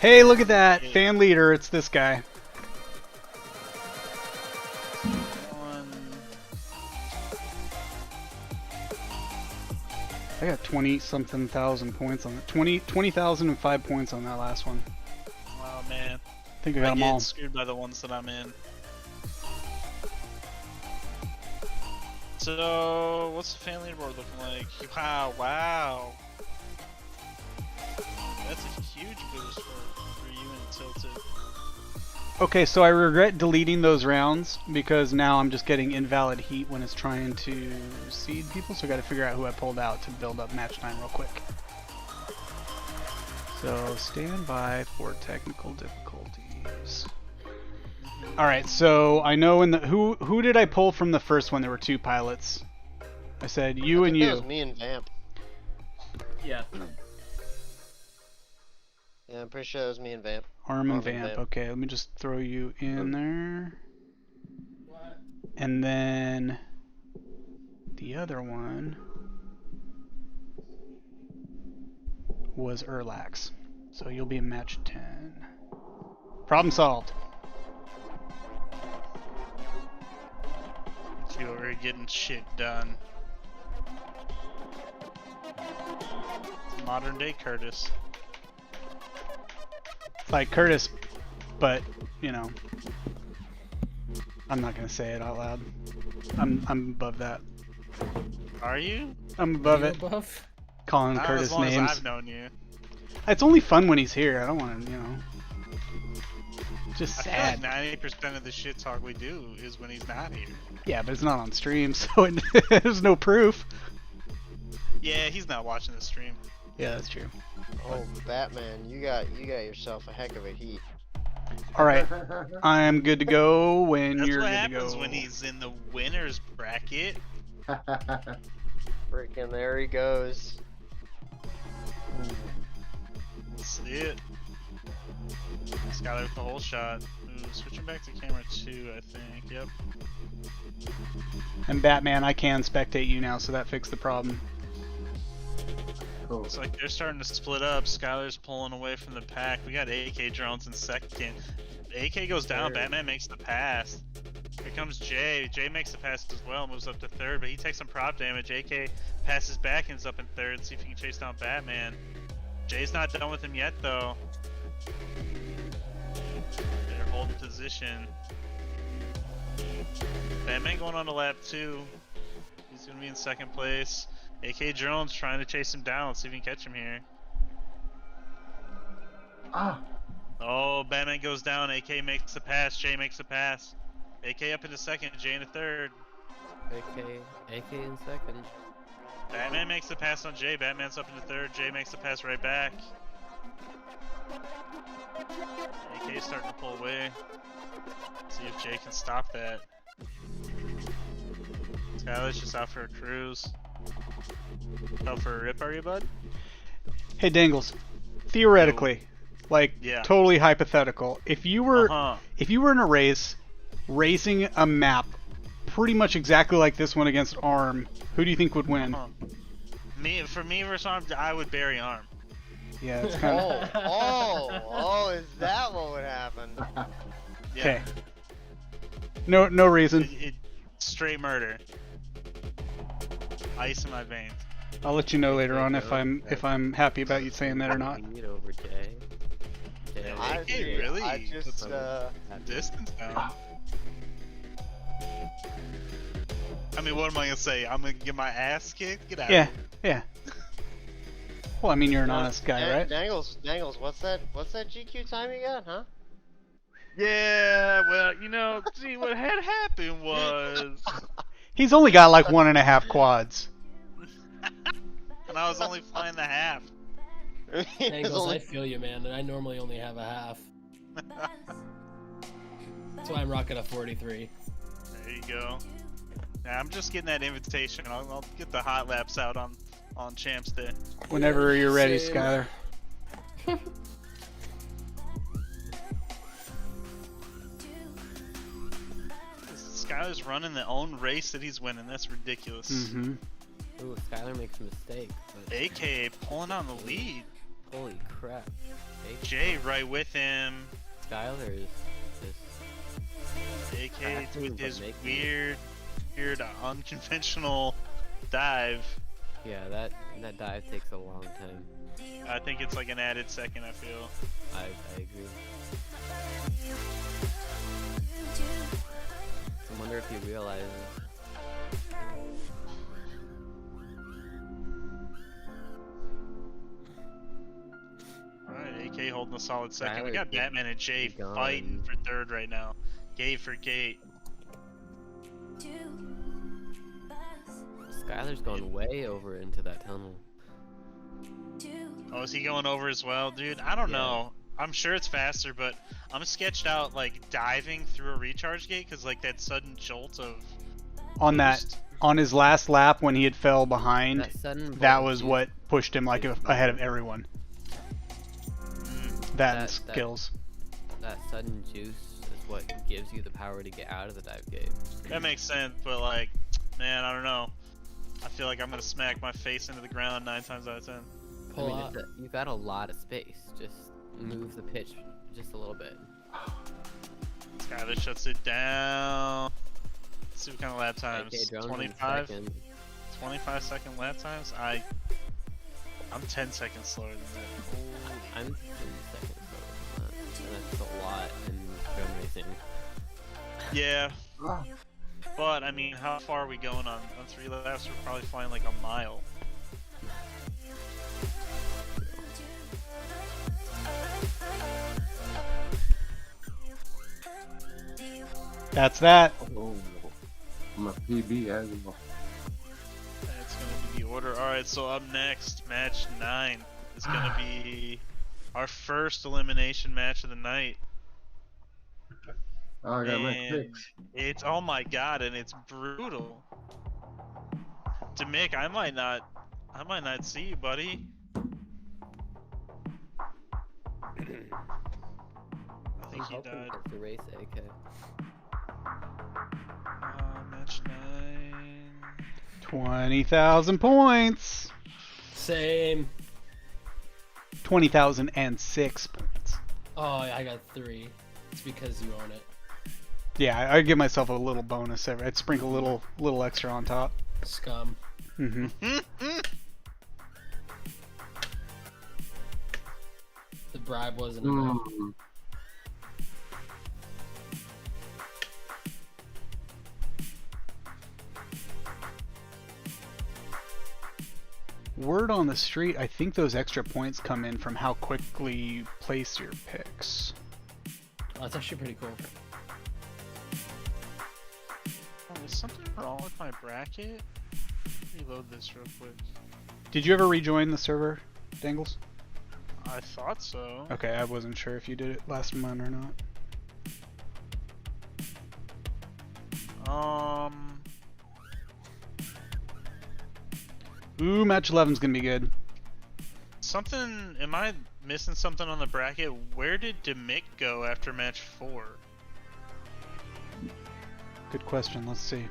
Hey, look at that! Fan leader, it's this guy. I got 20-something thousand points on it. 20,005 points on that last one. Oh man. I think I got them get all. screwed by the ones that I'm in. So, what's the fan leaderboard looking like? Wow. That's a huge boost for you and Tilted. Okay, so I regret deleting those rounds because now I'm just getting invalid heat when it's trying to seed people, so I gotta figure out who I pulled out to build up match time real quick. So stand by for technical difficulties. Alright, so I know in the who did I pull from the first one? There were two pilots. I said you and That was you. me and Vamp. Yeah. Yeah, I'm pretty sure it was me and Vamp. Arm and Vamp. Okay, let me just throw you in there. And then the other one was Erlax. So you'll be in match 10. Problem solved. You were getting shit done. Modern day Curtis. Like Curtis, but you know, I'm not gonna say it out loud. I'm above that. Are you? I'm above You it. above? Calling Not Curtis as long names. as I've known you. It's only fun when he's here. I don't want to, you know. Just I sad. feel like 90% of the shit talk we do is when he's not here. Yeah, but it's not on stream, so there's no proof. Yeah, he's not watching the stream. Yeah, that's true. Oh, Batman, you got yourself a heck of a heat. All right, I'm good to go when That's you're what good to happens go. when he's in the winners bracket. Freaking there he goes. That's it. Skylar with the whole shot. Ooh. switching back to camera 2, I think. Yep. And Batman, I can spectate you now, so that fixed the problem. Cool. Looks like they're starting to split up. Skylar's pulling away from the pack. We got AK drones in second. AK goes down. Batman makes the pass. Here comes Jay. Jay makes the pass as well, moves up to third, but he takes some prop damage. AK passes back and is up in third. See if he can chase down Batman. Jay's not done with him yet, though. They're holding position. Batman going on to lap 2. He's going to be in second place. AK drones trying to chase him down. Let's see if he can catch him here. Ah. Oh, Batman goes down. AK makes the pass. Jay makes the pass. AK up into second. Jay into third. AK in second. Batman makes the pass on Jay. Batman's up into third. Jay makes the pass right back. AK's starting to pull away. See if Jay can stop that. Skylar's just out for a cruise. Out for a rip, are you, bud? Hey, Dangles. Theoretically, like totally hypothetical, if you were in a race, racing a map pretty much exactly like this one against Arm, who do you think would win? For me versus Arm, I would bury Arm. Yeah, it's kind of. Oh, is that what would happen? Okay. No reason. Straight murder. Ice in my veins. I'll let you know later on if I'm happy about you saying that or not. Over Jay. AK really I just distance down. I mean, what am I gonna say? I'm gonna get my ass kicked? Get out of here. Yeah. Well, I mean, you're an honest guy, right? Dangles, what's that GQ time you got, huh? Yeah, well, you know, see, what had happened was... He's only got like 1.5 quads. And I was only flying the half. Dangles, I feel you, man. I normally only have a half. That's why I'm rocking a 43. There you go. Now, I'm just getting that invitation. I'll get the hot laps out on Champs Day. Whenever you're ready, Skylar. Skylar's running the own race that he's winning. That's ridiculous. Ooh, Skylar makes a mistake. But... AKA pulling on the lead. Holy crap. Jay right with him. Skylar is just... AK with his weird, unconventional dive. Yeah, that dive takes a long time. I think it's like an added second, I feel. I agree. I wonder if he realizes. Alright, AK holding a solid second. We got Batman and Jay fighting for third right now. Gate for gate. Skylar's going way over into that tunnel. Oh, is he going over as well? Dude, I don't know. I'm sure it's faster, but I'm sketched out like diving through a recharge gate because like that sudden jolt of on his last lap when he had fell behind, that was what pushed him like ahead of everyone. That skills. That sudden juice is what gives you the power to get out of the dive gate. That makes sense, but like, man, I don't know. I feel like I'm gonna smack my face into the ground 9 times out of 10. You've got a lot of space. Just move the pitch just a little bit. Skylar shuts it down. Let's see what kind of lap times. 25? 25 second lap times? I'm 10 seconds slower than that. I'm 10 seconds slower than that. And that's a lot in gun racing. Yeah. But, I mean, how far are we going on 3 laps? We're probably flying like a mile. That's that. Oh, my PB has one. That's going to be the order. Alright, so up next, match 9 is going to be our first elimination match of the night. Oh, I got my 6. It's, oh my god, and it's brutal. Demick, I might not see you, buddy. I I'm he hoping died. for the race AK. Match 9. 20,000 points. Same. 20,006 points. Oh, I got 3. It's because you own it. Yeah, I'd give myself a little bonus. I'd sprinkle a little extra on top. Scum. Mm-hmm. The bribe wasn't enough. Word on the street, I think those extra points come in from how quickly you place your picks. Oh, that's actually pretty cool. Oh, is something wrong with my bracket? Reload this real quick. Did you ever rejoin the server, Dangles? I thought so. Okay, I wasn't sure if you did it last month or not. Ooh, match 11's gonna be good. Something. Am I missing something on the bracket? Where did Demick go after match 4? Good question. Let's see.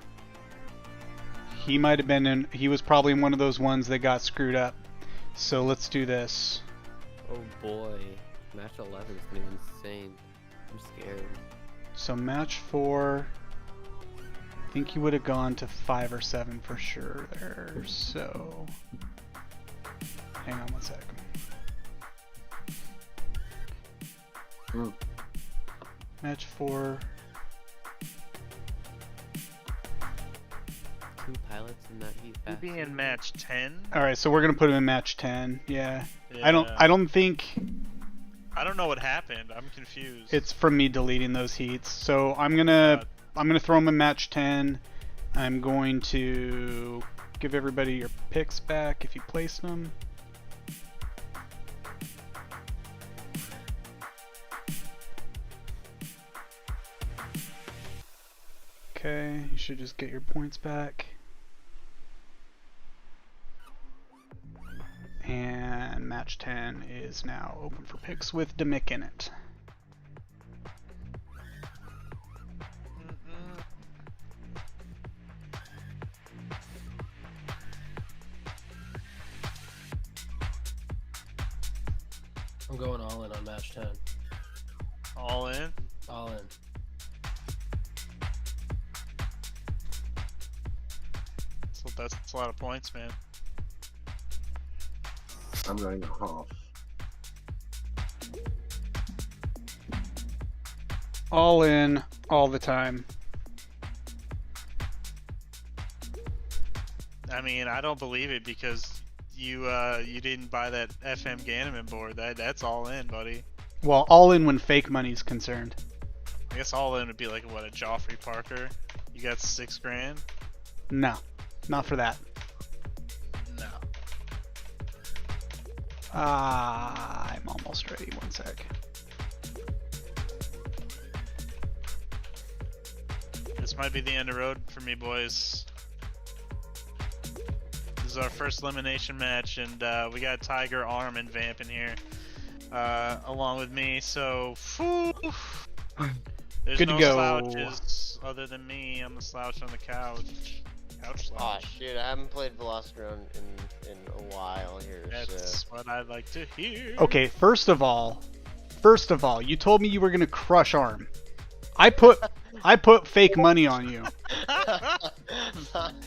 He might have been in. He was probably in one of those ones that got screwed up. So let's do this. Oh boy, match 11 is gonna be insane. I'm scared. So match 4. I think he would have gone to 5 or 7 for sure there. So hang on one sec. Match 4. 2 pilots in that heat. He'd be in match 10. All right, so we're gonna put him in match 10. Yeah. Yeah. I don't think I don't know what happened. I'm confused. it's from me deleting those heats. So I'm gonna throw him in match 10. I'm going to give everybody your picks back if you placed them. Okay, you should just get your points back. And match 10 is now open for picks with Demick in it. I'm going all in on match 10. All in? All in. So that's a lot of points, man. I'm going half. All in, all the time. I mean, I don't believe it because you didn't buy that FM Ganneman board. That's all in, buddy. Well, all in when fake money's concerned. I guess all in would be like what, a Joffrey Parker? You got $6 grand? No, not for that. No. I'm almost ready. One sec. This might be the end of the road for me, boys. This is our first elimination match, and we got Tiger, Arm, and Vamp in here, along with me. So, there's Good to no go. slouches other than me. I'm the slouch on the couch. Couch Oh slouch. shit, I haven't played Velocitron in a while here. That's So. what I'd like to hear. Okay, first of all, you told me you were gonna crush Arm. I put fake money on you.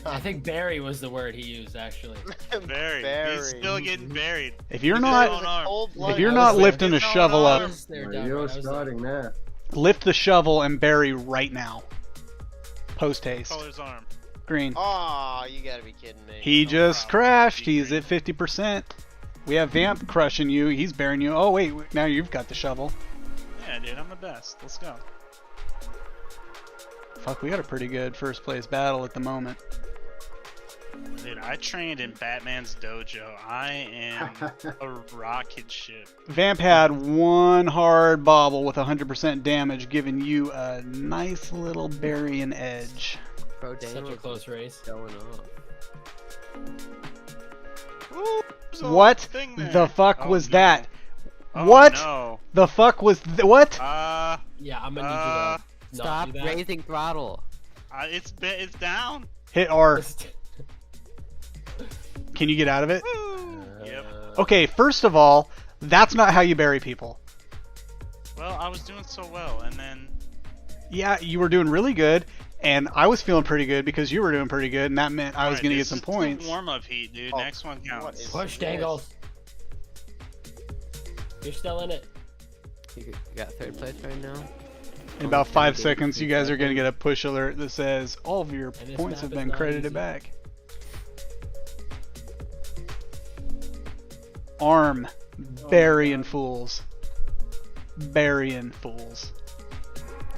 I think Barry was the word he used, actually. Buried. He's still getting buried. If you're He's not, on Arm. if you're not lifting a shovel up, You're starting there. lift the shovel and bury right now. Post haste. Color's Arm. Green. Oh, you gotta be kidding me. He No just problem. crashed. He's at 50%. We have Vamp crushing you. He's burying you. Oh wait, now you've got the shovel. Yeah, dude, I'm the best. Let's go. Fuck, we got a pretty good first place battle at the moment. Dude, I trained in Batman's dojo. I am a rocket ship. Vamp had one hard bobble with 100% damage, giving you a nice little burying edge. Pro Such a Daniel close race. going off. Ooh, there's a What thing there. the fuck Oh, was no. that? Oh, What No. the fuck was what? Yeah, I'm gonna need you to Stop not do that. raising throttle. It's down. Hit R. Can you get out of it? Yep. Okay, first of all, that's not how you bury people. Well, I was doing so well, and then. Yeah, you were doing really good, and I was feeling pretty good because you were doing pretty good, and that meant I was going to get some points. Warm-up heat, dude. Oh, Next one counts. Push, Dangles. You're still in it. You got third place right now. In about 5 seconds, you guys are going to get a push alert that says all of your And this points map have is been not credited easy. back. Arm. Burying fools. Burying fools.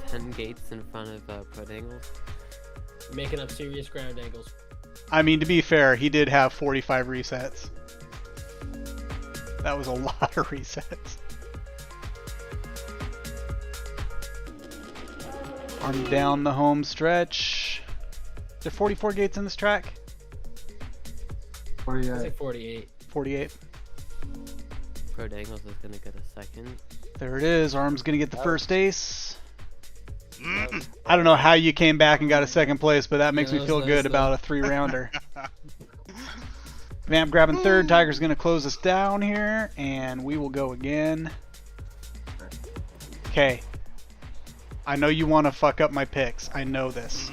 10 gates in front of Pro Dangles. Making up serious ground angles. I mean, to be fair, he did have 45 resets. That was a lot of resets. Arm down the home stretch. Is there 44 gates in this track? I 48. think 48. 48. Pro Dangles is gonna get a second. There it is. Arm's gonna get the first ace. I don't know how you came back and got a second place, but that makes me Yeah, feel that's good nice, about a 3-rounder. Vamp grabbing third. Tiger's gonna close us down here, and we will go again. Okay. I know you want to fuck up my picks. I know this.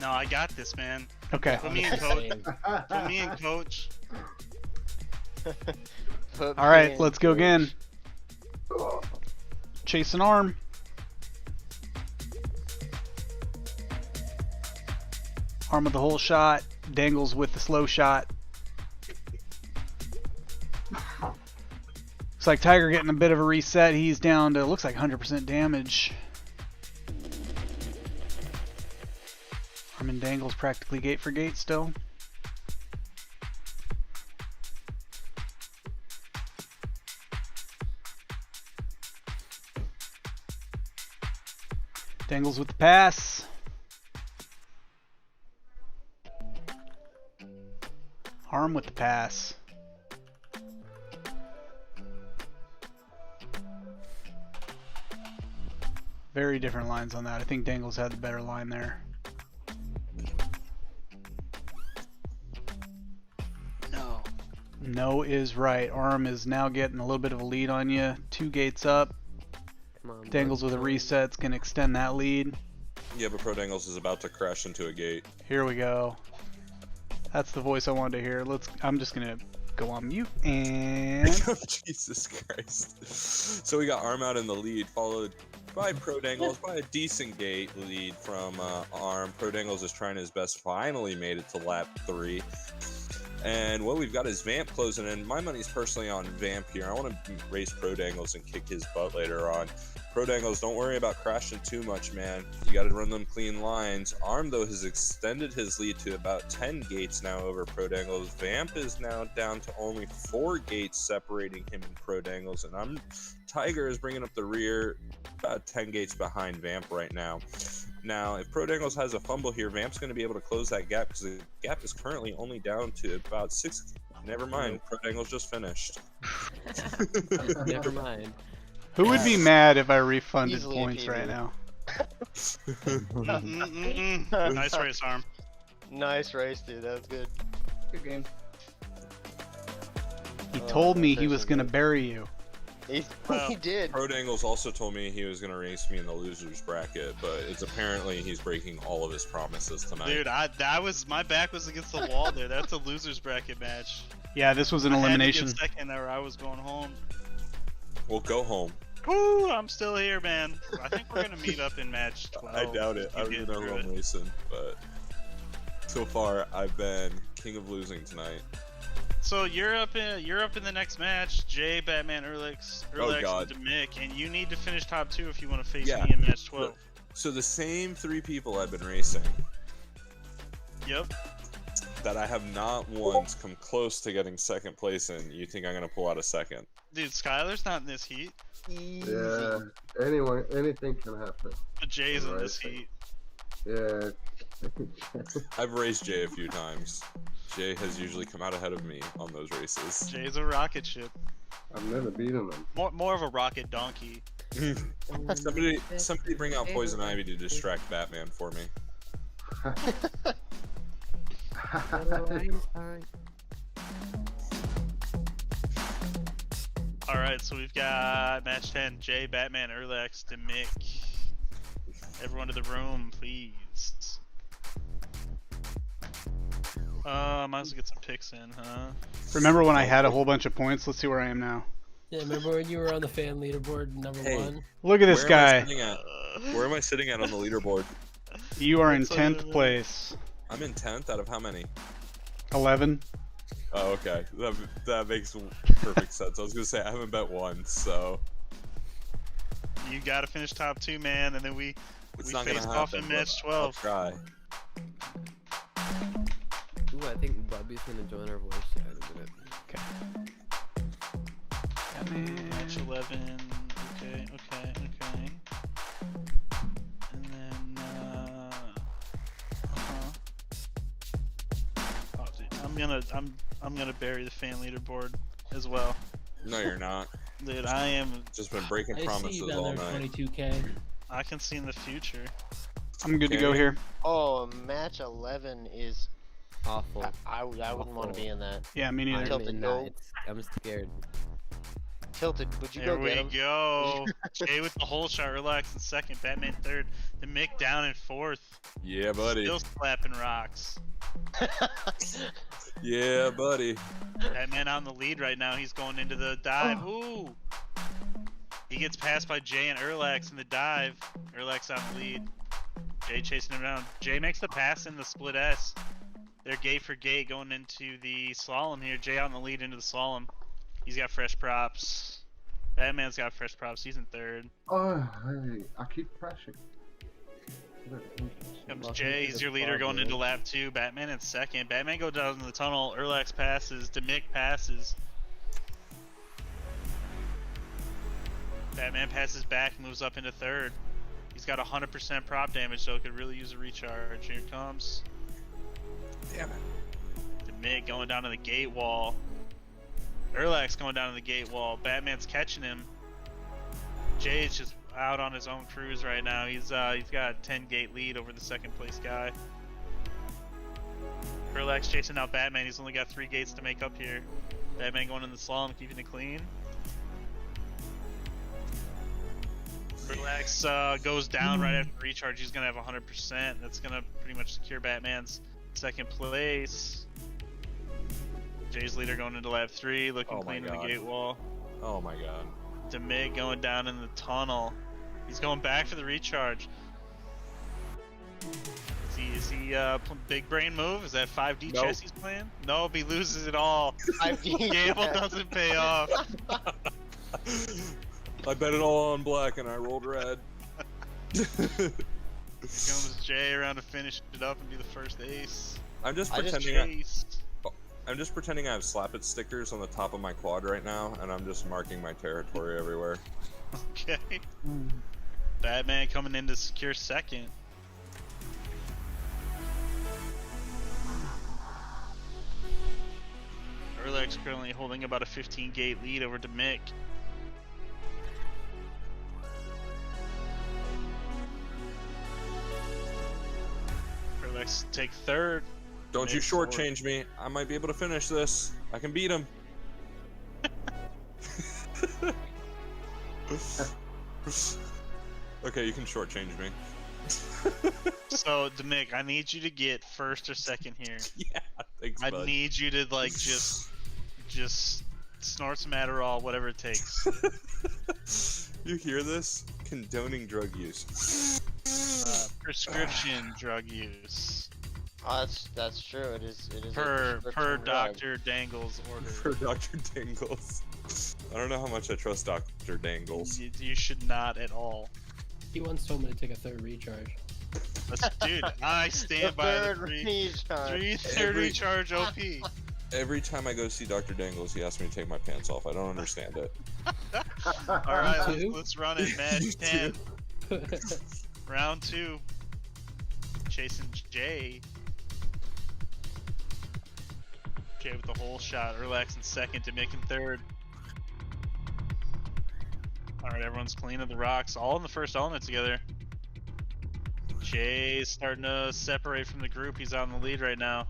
No, I got this, man. Okay. Put me in, coach. Put me in, coach. Put All me right, in, let's go coach. again. Chasing Arm. Arm with the whole shot. Dangles with the slow shot. Looks like Tiger getting a bit of a reset. He's down to, looks like 100% damage. Arm and Dangles practically gate for gate still. Dangles with the pass. Arm with the pass. Very different lines on that. I think Dangles had the better line there. No. No is right. Arm is now getting a little bit of a lead on you. 2 gates up. Come on, Dangles with a reset's can extend that lead. Yeah, but Pro Dangles is about to crash into a gate. Here we go. That's the voice I wanted to hear. I'm just gonna go on mute and Jesus Christ. So we got Arm out in the lead, followed by Pro Dangles by a decent gate lead from Arm. Pro Dangles is trying his best, finally made it to lap 3. And what we've got is Vamp closing in. My money's personally on Vamp here. I want to race Pro Dangles and kick his butt later on. Pro Dangles, don't worry about crashing too much, man. You got to run them clean lines. Arm, though, has extended his lead to about 10 gates now over Pro Dangles. Vamp is now down to only 4 gates separating him and Pro Dangles. And Tiger is bringing up the rear, about 10 gates behind Vamp right now. Now, if Pro Dangles has a fumble here, Vamp's going to be able to close that gap because the gap is currently only down to about 6. Never mind, Pro Dangles just finished. Never mind. who would be mad if I refunded Easily points PB. right now? Nice race, Arm. Nice race, dude. That was good. Good game. He told me he was gonna bury you. He Well, did. Pro Dangles also told me he was going to race me in the losers bracket, but it's apparently he's breaking all of his promises tonight. Dude, my back was against the wall there. That's a losers bracket match. Yeah, this was an elimination. I had to get second or I was going home. We'll go home. Woo! I'm still here, man. I think we're gonna meet up in match 12. I doubt it. I if you don't get know who through I'm it. racing, but so far I've been king of losing tonight. So you're up in the next match. Jay, Batman, Erlex, God. and Mick, and you need to finish top 2 if you want to face Yeah. me in match 12. So the same 3 people I've been racing Yep. that I have not once come close to getting second place in, you think I'm going to pull out a second? Dude, Skylar's not in this heat, Yeah, anything can happen. but Jay's in Right. this heat. Yeah. I've raced Jay a few times. Jay has usually come out ahead of me on those races. Jay's a rocket ship. I've never beaten them. More of a rocket donkey. Somebody bring out Poison Ivy to distract Batman for me. Alright, so we've got match 10, Jay, Batman, Erlex, Demick. Everyone to the room, please. Might as well get some picks in, huh? Remember when I had a whole bunch of points? Let's see where I am now. Yeah, remember when you were on the fan leaderboard number Hey. 1? Look at this guy. Where am I sitting at on the leaderboard? You are in 10th place. I'm in 10th out of how many? 11. Oh, okay. That makes perfect sense. I was gonna say I haven't bet once, so You gotta finish top 2, man, and then we not face gonna off happen. in match I'll 12. try. Ooh, I think Bobby's gonna join our voice chat in a minute. Okay. Match 11. Okay. And then, oh, dude, I'm gonna bury the fan leaderboard as well. No, you're not. Dude, I am. Just been breaking I see promises you down all there, night. 22K. I can see in the future. I'm good to go here. Oh, match 11 is Awful. I wouldn't want to be in that. Yeah, me neither. Tilted, go. I'm scared. Tilted, would you There go we get him? go. Jay with the whole shot, Relax in second, Batman third, the Mick down in fourth. Yeah, buddy. Still slapping rocks. Yeah, buddy. Batman out in the lead right now. He's going into the dive. Ooh. He gets passed by Jay and Erlax in the dive. Erlax out in the lead. Jay chasing him down. Jay makes the pass in the split S. They're gate for gate going into the slalom here. Jay out in the lead into the slalom. He's got fresh props. Batman's got fresh props. He's in third. Oh, I keep crashing. Comes Jay. He's your leader going into lap 2. Batman in second. Batman goes down in the tunnel. Erlax passes. Demick passes. Batman passes back, moves up into third. He's got 100% prop damage, so could really use a recharge. Here it comes. Damn it. Demick going down to the gate wall. Erlax going down to the gate wall. Batman's catching him. Jay's just out on his own cruise right now. He's got a 10 gate lead over the second place guy. Erlax chasing out Batman. He's only got 3 gates to make up here. Batman going in the slalom, keeping it clean. Relax goes down right after recharge. He's gonna have 100%. That's gonna pretty much secure Batman's second place. Jay's leader going into lap 3, looking clean in the gate wall. Oh my god. Demick going down in the tunnel. He's going back for the recharge. Is he big brain move? Is that 5D Nope. chess he's playing? Nope, he loses it all. 5D Gamble doesn't pay off. I bet it all on black and I rolled red. Here comes Jay around to finish it up and be the first ace. I'm just pretending I have Slap It stickers on the top of my quad right now, and I'm just marking my territory everywhere. Okay. Batman coming in to secure second. Erlax currently holding about a 15 gate lead over Demick. Erlax take third. Don't you Demick shortchange me. I might be able to finish this. I can beat him. Okay, you can shortchange me. So Demick, I need you to get first or second here. Yeah, thanks, I bud. need you to like just snort some Adderall, whatever it takes. You hear this? Condoning drug use. Prescription drug use. Oh, that's true. It is a Per prescription drug. Dr. Dangle's order. For Dr. Dangles. I don't know how much I trust Dr. Dangles. You should not at all. He once told me to take a third recharge. Dude, I stand by the third three third Every- recharge OP. Every time I go see Dr. Dangles, he asks me to take my pants off. I don't understand it. Alright, Two? let's run it. Match 10. Round 2. Chasing Jay. Jay with the whole shot. Erlax in second. Demick in third. Alright, everyone's cleaning the rocks, all in the first element together. Jay's starting to separate from the group. He's out in the lead right now.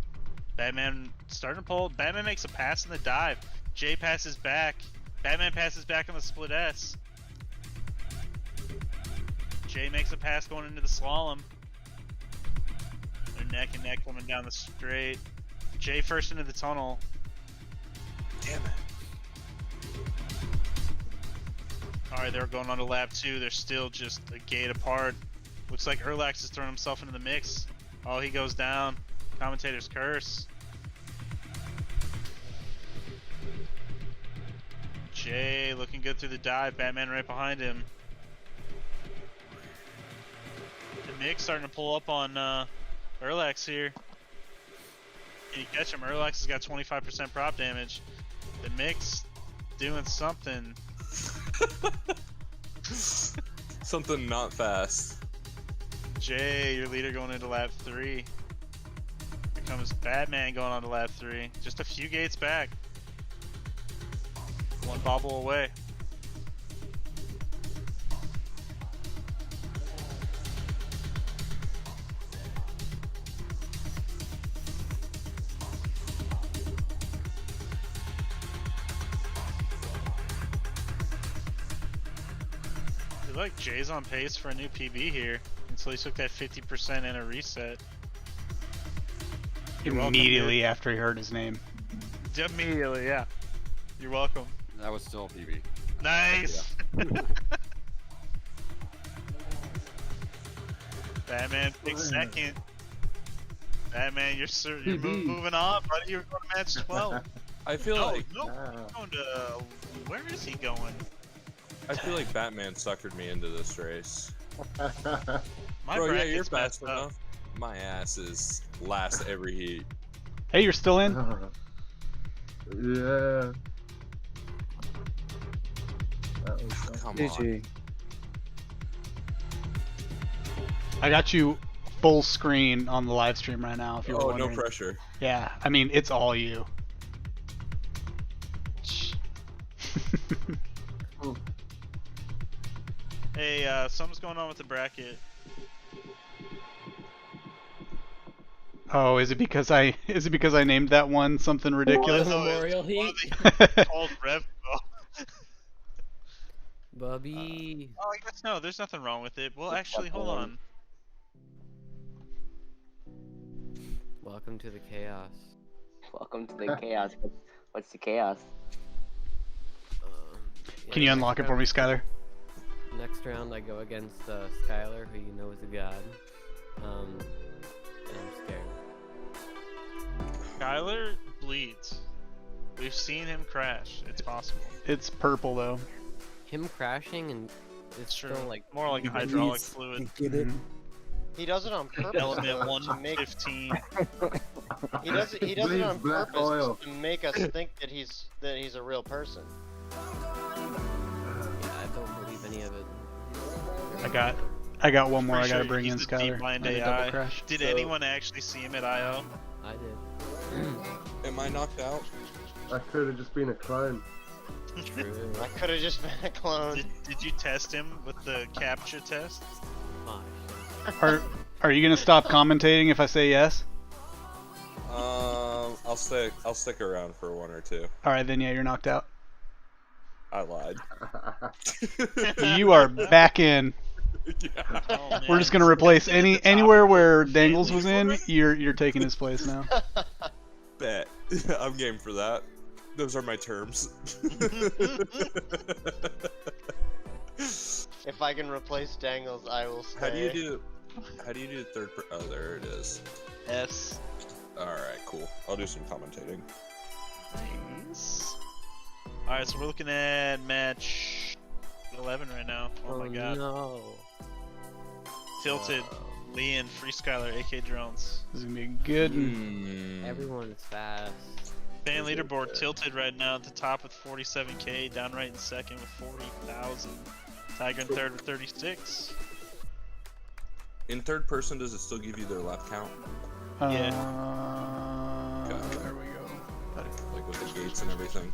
Batman starting to pull. Batman makes a pass in the dive. Jay passes back. Batman passes back on the split S. Jay makes a pass going into the slalom. They're neck and neck coming down the straight. Jay first into the tunnel. Damn it. Alright, they're going on to lap 2. They're still just a gate apart. Looks like Erlax has thrown himself into the mix. Oh, he goes down. Commentator's curse. Jay looking good through the dive. Batman right behind him. The mix starting to pull up on Erlax here. Can you catch him? Erlax has got 25% prop damage. The mix doing something. Something not fast. Jay, your leader going into lap 3. Here comes Batman going on to lap 3. Just a few gates back. One bobble away. I feel like Jay's on pace for a new PB here until he took that 50% in a reset. Immediately after he heard his name. Immediately, yeah. You're welcome. That was still PB. Nice! Batman, big second. Batman, you're moving on, buddy. You're going to match 12. I feel like Going to, where is he going? I feel like Batman suckered me into this race. My Bro, yeah, bracket's you're fast messed up. enough. My ass is last every heat. Hey, you're still in? Yeah. That was Come GG. on. I got you full screen on the live stream right now. If you're Oh, wondering. no pressure. Yeah, I mean it's all you. Hey, something's going on with the bracket. Oh, is it because I named that one something ridiculous? Memorial Heat. Called Revco. Bubby. Oh, I guess no, there's nothing wrong with it. Well, actually, hold on. Welcome to the chaos. Welcome to the chaos. What's the chaos? Can you unlock it for me, Skylar? Next round I go against Skylar, who you know is a god. And I'm scared. Skylar bleeds. We've seen him crash. It's possible. It's purple though. Him crashing and it's True. still like More like hydraulic fluid. He does it on purpose Element though, to make 115. he does it on black purpose oil. to make us think that he's a real person. I don't believe any of it. I got one more. Pretty I gotta sure bring he's in the Skylar. deep mind I had a AI. double crash. Did anyone actually see him at IO? I did. Am I knocked out? I could have just been a clone. True. I could have just been a clone. Did you test him with the captcha test? Fine. Are you gonna stop commentating if I say yes? I'll stick around for one or two. All right, then yeah, you're knocked out. I lied. You are back in. Yeah. Oh, man. We're just gonna replace anywhere where Dangles was in. You're taking his place now. Bet. I'm game for that. Those are my terms. If I can replace Dangles, I will stay. How do you do third oh, there it is. S. Alright, cool. I'll do some commentating. Nice. Alright, so we're looking at match 11 right now. Oh, my god. No. Tilted, Lee and Free Skylar, AK Drones. This is gonna be good. Everyone is fast. Fan leaderboard tilted right now at the top with 47k, down right in second with 40,000. Tiger in third with 36. In third person, does it still give you their lap count? Yeah. There we go. Like with the gates and everything?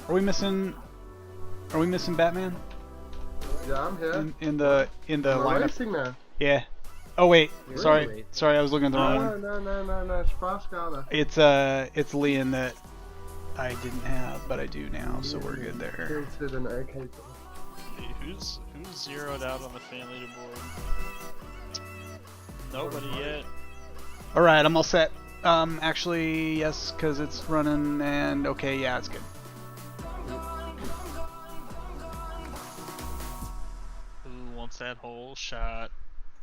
Are we missing Batman? Yeah, I'm here. in the Am I lineup. racing now? Yeah. Oh wait, You're sorry, racing. sorry, I was looking at the wrong one. No, it's fast Skylar. It's Liam that I didn't have, but I do now, so we're good there. Tilted and AK. Hey, who's zeroed out on the fan leaderboard? Nobody yet. All right, I'm all set. Actually, yes, because it's running, and okay, yeah, it's good. Who wants that whole shot?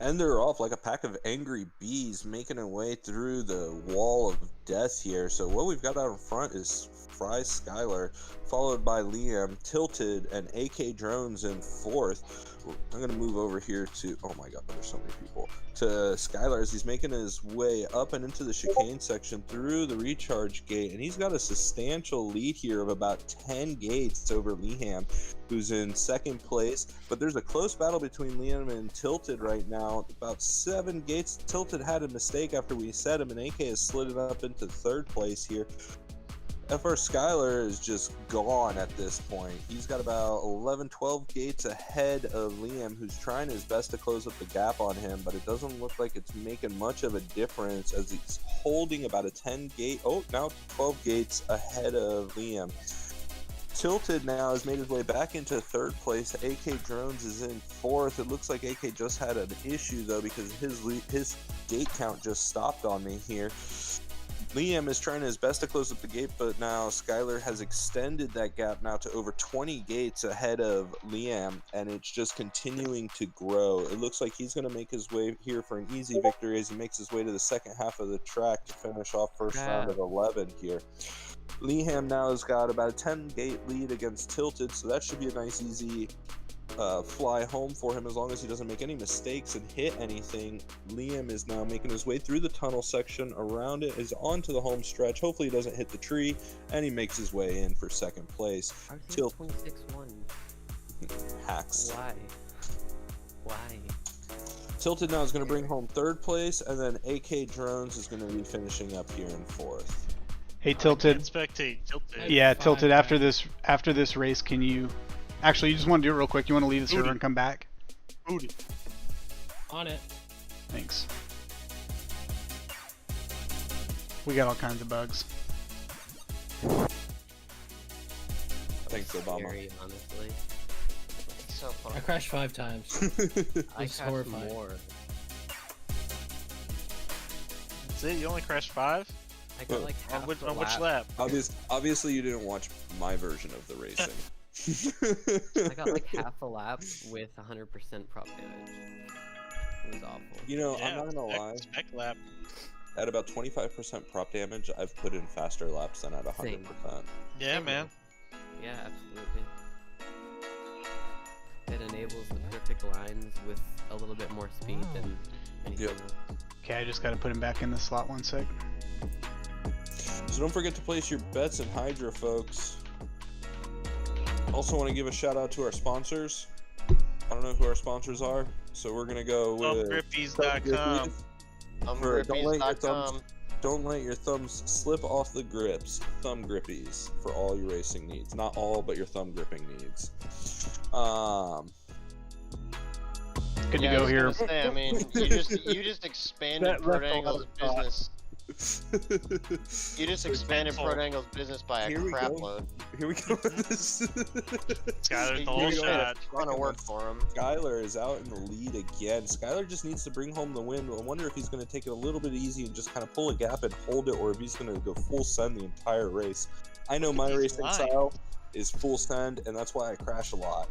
And they're off like a pack of angry bees making their way through the wall of death here. So what we've got out in front is Fry Skylar, followed by Liam, Tilted, and AK Drones in fourth. I'm going to move over here to, oh my god, there's so many people, to Skylar as he's making his way up and into the chicane section through the recharge gate. And he's got a substantial lead here of about 10 gates over Liam, who's in second place. But there's a close battle between Liam and Tilted right now. About 7 gates. Tilted had a mistake after we set him, and AK has slid it up into third place here. FR Skylar is just gone at this point. He's got about 11-12 gates ahead of Liam, who's trying his best to close up the gap on him, but it doesn't look like it's making much of a difference as he's holding about a 10 gate, now 12 gates ahead of Liam. Tilted now has made his way back into third place. AK Drones is in fourth. It looks like AK just had an issue though, because his gate count just stopped on me here. Liam is trying his best to close up the gate, but now Skylar has extended that gap now to over 20 gates ahead of Liam, and it's just continuing to grow. It looks like he's going to make his way here for an easy victory as he makes his way to the second half of the track to finish off first round of 11 here. Liam now has got about a 10 gate lead against Tilted, so that should be a nice easy fly home for him as long as he doesn't make any mistakes and hit anything. Liam is now making his way through the tunnel section, around it, is onto the home stretch. Hopefully he doesn't hit the tree, and he makes his way in for second place. 26-1. Hacks. Why? Tilted now is going to bring home third place, and then AK Drones is going to be finishing up here in fourth. Hey, Tilted. Spectate, Tilted. Yeah, Tilted. After this race, can you? Actually, you just want to do it real quick. You want to leave the server and come back? Booty. On it. Thanks. We got all kinds of bugs. Thanks, Obama. Scary, honestly. So fun. I crashed 5 times. I It's crashed horrifying. more. That's it? You only crashed 5? I got like half On which the lap? Obviously, you didn't watch my version of the racing. I got like half a lap with 100% prop damage. It was awful. You know, Yeah, I'm not gonna lie. Spec lap. At about 25% prop damage, I've put in faster laps than at 100%. Same. Yeah, man. Yeah, absolutely. It enables the perfect lines with a little bit more speed than anything Yep. else. Okay, I just got to put him back in the slot 1 sec. So don't forget to place your bets in Hydra, folks. Also want to give a shout out to our sponsors. I don't know who our sponsors are, so we're gonna go with Thumbgrippies.com. Don't let your thumbs slip off the grips. Thumb grippies for all your racing needs. Not all, but your thumb gripping needs. Good to Yeah, I go was here. gonna say, I mean, you just expanded Protangle's business. You just expanded Protangle's business by a Here we crap go. load. Here we go with this. Skylar, the whole You made a shot. ton of work for him. Skylar is out in the lead again. Skylar just needs to bring home the win. I wonder if he's going to take it a little bit easy and just kind of pull a gap and hold it, or if he's going to go full send the entire race. I know my racing style is full send, and that's why I crash a lot.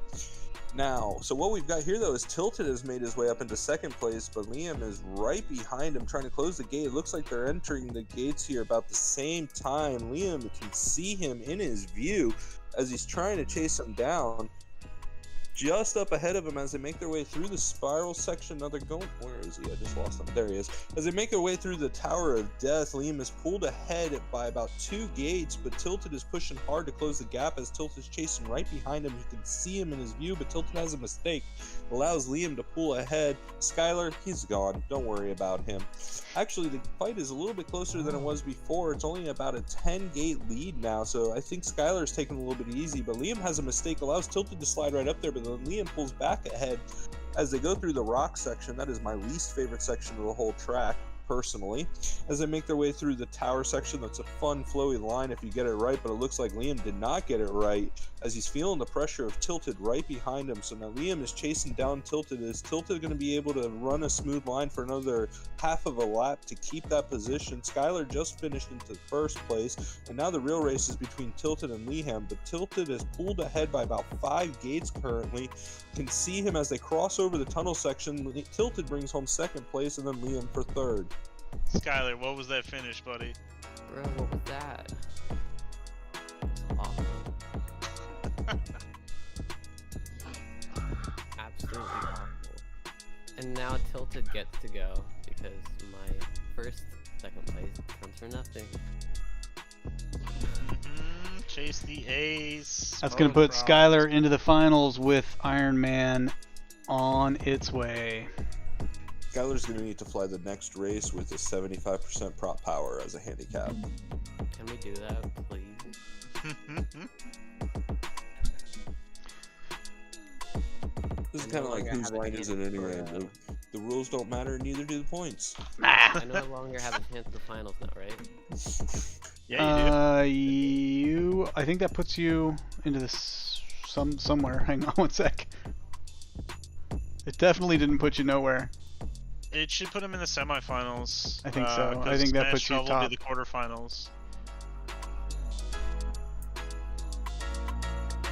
Now, so what we've got here, though, is Tilted has made his way up into second place, but Liam is right behind him trying to close the gate. It looks like they're entering the gates here about the same time. Liam can see him in his view as he's trying to chase him down. Just up ahead of him as they make their way through the spiral section. Now they're going, where is he? I just lost him. There he is. As they make their way through the Tower of Death, Liam is pulled ahead by about 2 gates, but Tilted is pushing hard to close the gap as Tilted is chasing right behind him. He can see him in his view, but Tilted has a mistake. Allows Liam to pull ahead. Skylar, he's gone. Don't worry about him. Actually, the fight is a little bit closer than it was before. It's only about a 10-gate lead now, so I think Skylar's taking a little bit easy, but Liam has a mistake. Allows Tilted to slide right up there, but and then Liam pulls back ahead as they go through the rock section. That is my least favorite section of the whole track, personally. As they make their way through the tower section, that's a fun flowy line if you get it right, but it looks like Liam did not get it right as he's feeling the pressure of Tilted right behind him. So now Liam is chasing down Tilted. Is Tilted going to be able to run a smooth line for another half of a lap to keep that position? Skylar just finished into first place, and now the real race is between Tilted and Liam, but Tilted is pulled ahead by about 5 gates currently. Can see him as they cross over the tunnel section. Tilted brings home second place, and then Liam for third. Skylar, what was that finish, buddy? Bro, what was that? It's awful. Absolutely awful. And now Tilted gets to go because my second place counts for nothing. Chase the ace. That's going to put Skylar into the finals with Iron Man on its way. Skylar's going to need to fly the next race with a 75% prop power as a handicap. Can we do that, please? This is kind of like whose line is it anyway? The rules don't matter, neither do the points. I no longer have a chance for finals now, right? Yeah, you do. I think that puts you into this somewhere. Hang on one sec. It definitely didn't put you nowhere. It should put him in the semifinals. I think so. I think that puts you top. Will be the quarterfinals.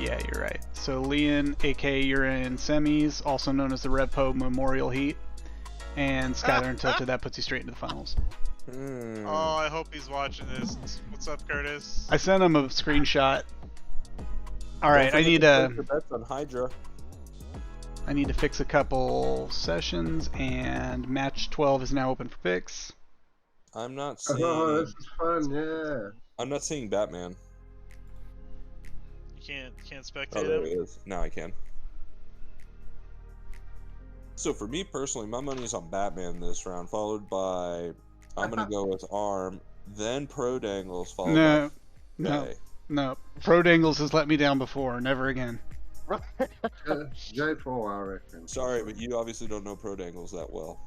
Yeah, you're right. So Leon, aka you're in semis, also known as the Repo Memorial Heat, and Skylar and Tilted, that puts you straight into the finals. Oh, I hope he's watching this. What's up, Curtis? I sent him a screenshot. All right, I need to. Bets on Hydra. I need to fix a couple sessions, and match 12 is now open for picks. I'm not seeing. Oh, this is fun, yeah. I'm not seeing Batman. You can't spectate Oh, there him? he is. Now I can. So for me personally, my money's on Batman this round, followed by I'm gonna go with Arm, then Pro Dangles, followed by No. Pro Dangles has let me down before. Never again. J4, I reckon. Sorry, but you obviously don't know Pro Dangles that well.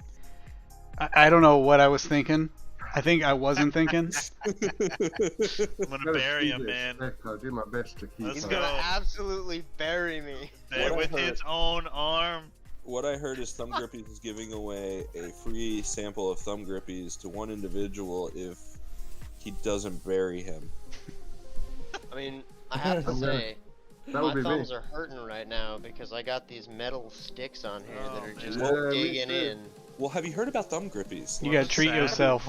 I don't know what I was thinking. I think I wasn't thinking. I'm gonna bury him, man. I'll do my best to keep. He's gonna absolutely bury me. With his own arm. What I heard is Thumb Grippies is giving away a free sample of Thumb Grippies to one individual if he doesn't bury him. I mean, I have to say, my thumbs are hurting right now because I got these metal sticks on here that are just digging in. Well, have you heard about Thumb Grippies? You gotta treat yourself.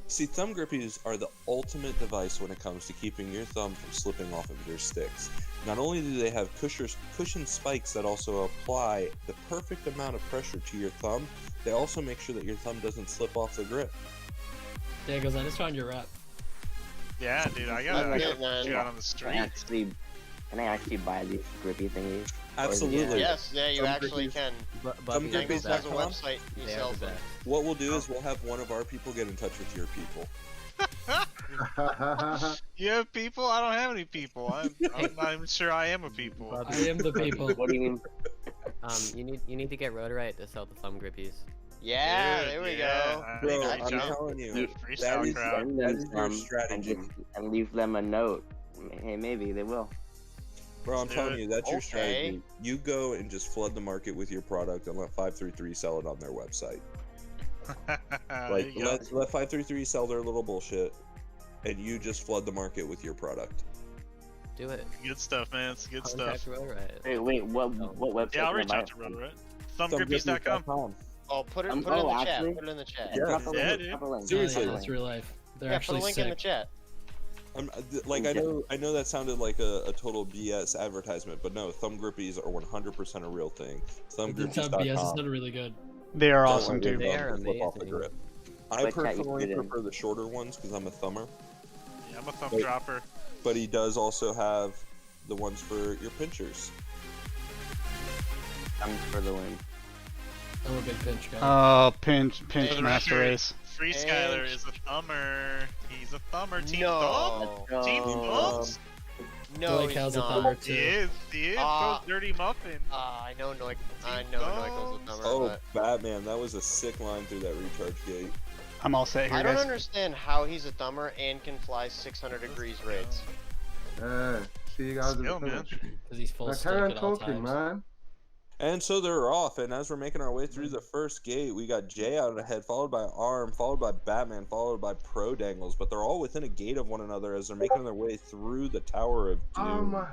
See, Thumb Grippies are the ultimate device when it comes to keeping your thumb from slipping off of your sticks. Not only do they have cushion spikes that also apply the perfect amount of pressure to your thumb, they also make sure that your thumb doesn't slip off the grip. There goes, I just found your rep. Yeah, dude, I gotta get you out on the street. Can I actually buy these grippy thingies? Absolutely. Yes, yeah, you actually can. Thumb Dangles has a website. He sells them. What we'll do is we'll have one of our people get in touch with your people. You have people? I don't have any people. I'm not even sure I am a people. I am the people. What do you mean? You need to get Rotorite to sell the thumb grippies. Yeah, Dude, there we yeah. go. Bro, I'm telling you, Dude, that is your Send strategy. and leave them a note. Hey, maybe they will. Bro, I'm telling you, that's your Okay. strategy. You go and just flood the market with your product and let 533 sell it on their website. Like, let 533 sell their little bullshit, and you just flood the market with your product. Do it. Good stuff, man. It's good Contact stuff. Rotorite. Wait, what website? Yeah, I'll can I reach buy out it to from? Rotorite. Thumbgrippies.com. Oh, put it in the chat. actually? Put it in the chat. Yeah. Drop a link, Yeah, dude. drop a link. Seriously. Yeah, that's real life. They're Yeah, put a actually link sick. in the chat. I know that sounded like a total BS advertisement, but no, Thumb Grippies are 100% a real thing. It's not BS, it's Thumbgrippies.com. not really good. They are awesome too. They are Flip off the amazing. grip. I What chat you personally put in? prefer the shorter ones because I'm a thumber, Yeah, I'm a thumb dropper. but he does also have the ones for your pinchers. Thumbs for the win. I'm a big pinch guy. Oh, pinch For the master record, race. Free Skyler is a thumber. He's a thumber. Team No. Thumbs. Team Thumbs. No, Blake he's has a not. thumber too. He is. So Dirty Muffin. I know Noiko's a thumber, Oh, but Batman, that was a sick line through that recharge gate. I'm all set here, I don't guys. understand how he's a thumber and can fly 600 degrees raids. See you guys in the Skill, man. finish. Because he's full Now stick carry on at all talking, times. man. And so they're off, and as we're making our way through the first gate, we got Jay out ahead, followed by Arm, followed by Batman, followed by Pro Dangles, but they're all within a gate of one another as they're making their way through the Tower of Doom. Oh my.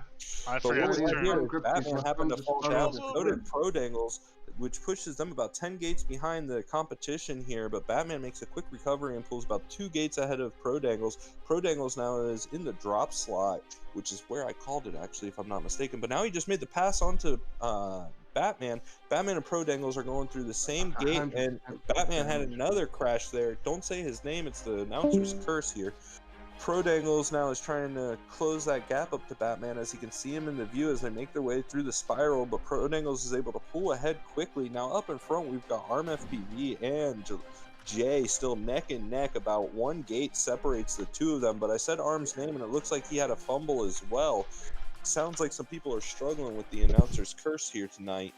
I But forgot what to we turn. have here Grip is these, Batman my happened to thumbs fall just down, fell and so did Pro Dangles, which pushes them about 10 gates behind the competition here, but Batman makes a quick recovery and pulls about 2 gates ahead of Pro Dangles. Pro Dangles now is in the drop slot, which is where I called it, actually, if I'm not mistaken. But now he just made the pass onto Batman. Batman and Pro Dangles are going through the same gate, and Batman had another crash there. Don't say his name, it's the announcer's curse here. Pro Dangles now is trying to close that gap up to Batman as he can see him in the view as they make their way through the spiral, but Pro Dangles is able to pull ahead quickly. Now up in front, we've got Arm FPV and Jay still neck and neck. About 1 gate separates the two of them, but I said Arm's name and it looks like he had a fumble as well. Sounds like some people are struggling with the announcer's curse here tonight.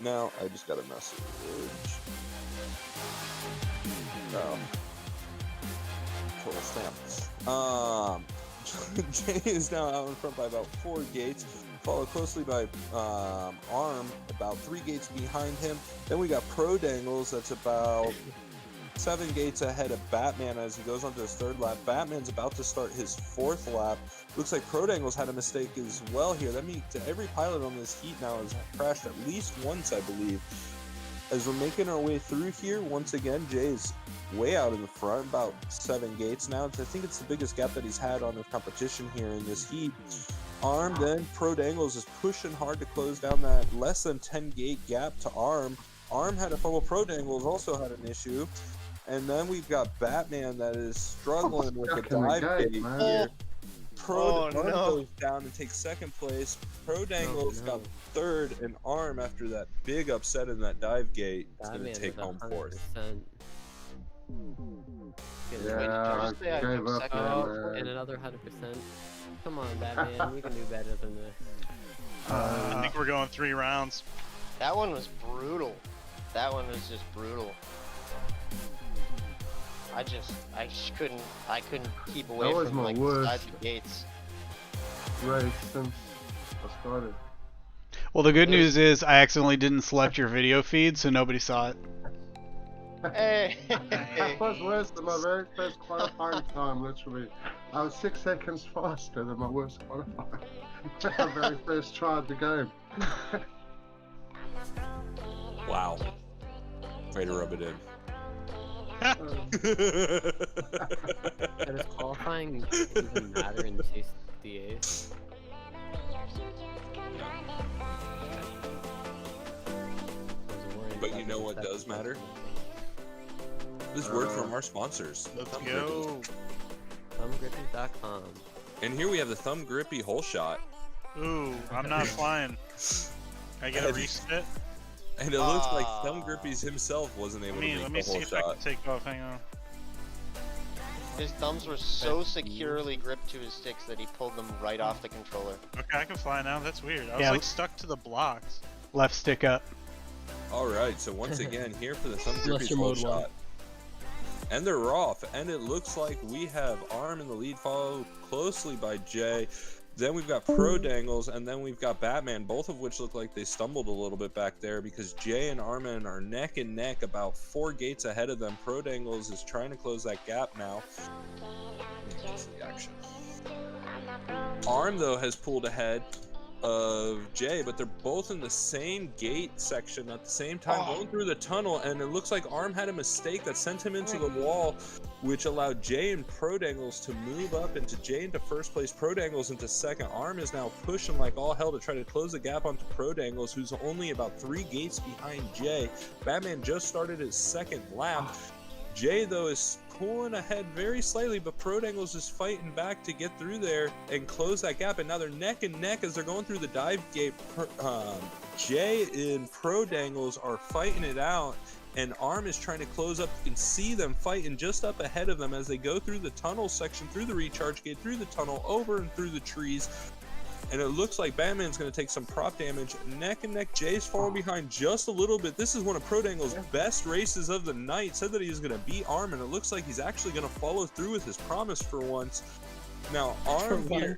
Now, I just got a message. Oh. Total snap. Jay is now out in front by about 4 gates, followed closely by Arm, about 3 gates behind him. Then we got Pro Dangles, that's about 7 gates ahead of Batman as he goes on to his 3rd lap. Batman's about to start his 4th lap. Looks like Pro Dangles had a mistake as well here. That means every pilot on this heat now has crashed at least once, I believe. As we're making our way through here, once again, Jay's way out in the front, about 7 gates now. I think it's the biggest gap that he's had on the competition here in this heat. Arm, then Pro Dangles is pushing hard to close down that less than 10 gate gap to Arm. Arm had a fumble. Pro Dangles also had an issue. And then we've got Batman that is struggling with the dive gate here. Pro goes down and takes 2nd place. Pro Dangles got 3rd, and Arm, after that big upset in that dive gate, is going to take home 4th. Yeah, I gave up, man. And another 100%. Come on, Batman, we can do better than this. I think we're going 3 rounds. That one was brutal. That one was just brutal. I couldn't keep away That was from my like worst beside the gates. race since I started. Well, the good news is I accidentally didn't select your video feed, so nobody saw it. Hey! That was worse than my very first qualifying time, literally. I was 6 seconds faster than my worst qualifying. My very first try of the game. Wow. Way to rub it in. Does qualifying even matter in CDAs? But you know what does matter? This word from our sponsors. Let's go. Thumbgrippy.com. And here we have the Thumb Grippy Hole Shot. Ooh, I'm not flying. Can I get a reset? And it looks like Thumb Grippies himself wasn't able to make Let me the see whole if I shot. can take off. Hang on. His thumbs were so securely gripped to his sticks that he pulled them right off the controller. Okay, I can fly now. That's weird. I was Yeah. like stuck to the blocks. Left stick up. Alright, so once again, here for the Thumb Unless Grippies you're Hole mode Shot. one. And they're off, and it looks like we have Arm in the lead, followed closely by Jay. Then we've got Pro Dangles, and then we've got Batman, both of which look like they stumbled a little bit back there because Jay and Armin are neck and neck, about 4 gates ahead of them. Pro Dangles is trying to close that gap now. The action. Arm, though, has pulled ahead of Jay, but they're both in the same gate section at the same time, going through the tunnel, and it looks like Arm had a mistake that sent him into the wall, which allowed Jay and Pro Dangles to move up into Jay into 1st place, Pro Dangles into 2nd. Arm is now pushing like all hell to try to close the gap onto Pro Dangles, who's only about 3 gates behind Jay. Batman just started his 2nd lap. Jay, though, is pulling ahead very slightly, but Pro Dangles is fighting back to get through there and close that gap, and now they're neck and neck as they're going through the dive gate. Jay and Pro Dangles are fighting it out, and Arm is trying to close up. You can see them fighting just up ahead of them as they go through the tunnel section, through the recharge gate, through the tunnel, over and through the trees. and it looks like Batman's going to take some prop damage. Neck and neck, Jay's falling behind just a little bit. This is one of Pro Dangle's best races of the night. Said that he was going to beat Arm, and it looks like he's actually going to follow through with his promise for once. Now, Arm here,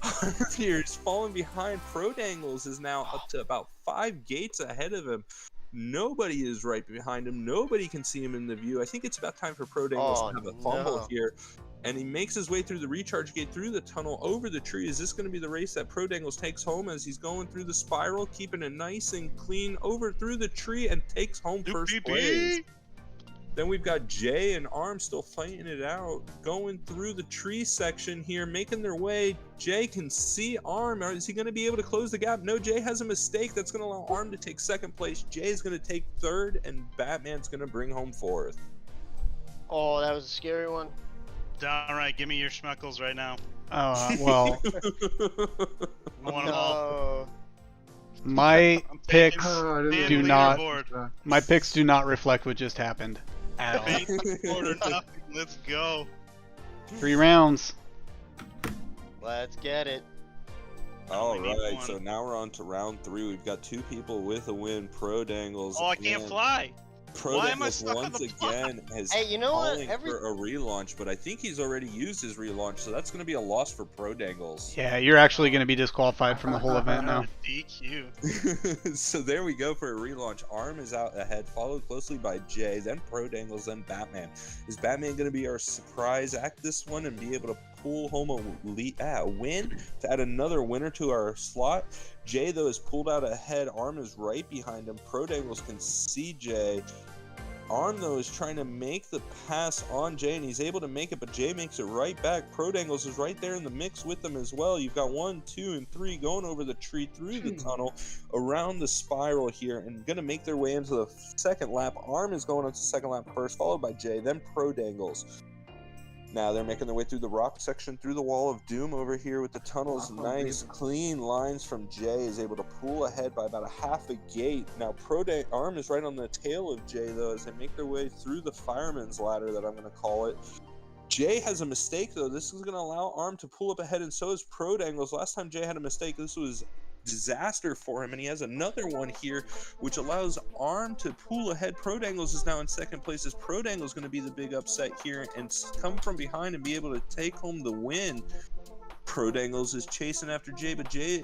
Arm here is falling behind. Pro Dangles is now up to about 5 gates ahead of him. Nobody is right behind him. Nobody can see him in the view. I think it's about time for Pro Dangles to have a fumble here. And he makes his way through the recharge gate, through the tunnel, over the tree. Is this going to be the race that Pro Dangles takes home as he's going through the spiral, keeping it nice and clean over through the tree and takes home first place? Then we've got Jay and Arm still fighting it out, going through the tree section here, making their way. Jay can see Arm. Is he going to be able to close the gap? No, Jay has a mistake. That's going to allow Arm to take second place. Jay is going to take third, and Batman's going to bring home fourth. Oh, that was a scary one. Downright, give me your schmuckles right now. Well, I want them all. my picks Man, do leaderboard. not. My picks do not reflect what just happened at all. Order nothing. Let's go. 3 rounds. Let's get it. All right, so now we're on to round 3. We've got 2 people with a win. Pro Dangles. Oh, I can't fly. Pro Why am I Dangles stuck on once the again has Hey, you know what? calling for a relaunch, but I think he's already used his relaunch, so that's going to be a loss for Pro Dangles. Yeah, you're actually going to be disqualified from the whole event now. DQ. So there we go for a relaunch. Arm is out ahead, followed closely by Jay, then Pro Dangles, then Batman. Is Batman going to be our surprise act this one and be able to pull home a win to add another winner to our slot? Jay, though, is pulled out ahead. Arm is right behind him. Pro Dangles can see Jay. Arm, though, is trying to make the pass on Jay, and he's able to make it, but Jay makes it right back. Pro Dangles is right there in the mix with them as well. You've got 1, 2, and 3 going over the tree, through the tunnel, around the spiral here, and going to make their way into the second lap. Arm is going into the second lap first, followed by Jay, then Pro Dangles. Now they're making their way through the rock section, through the wall of doom over here with the tunnels. Nice, clean lines from Jay. Is able to pull ahead by about a half a gate. Now Arm is right on the tail of Jay, though, as they make their way through the fireman's ladder, that I'm going to call it. Jay has a mistake, though. This is going to allow Arm to pull up ahead, and so is Pro Dangles. Last time Jay had a mistake, this was disaster for him, and he has another one here, which allows Arm to pull ahead. Pro Dangles is now in second place, as Pro Dangles going to be the big upset here and come from behind and be able to take home the win. Pro Dangles is chasing after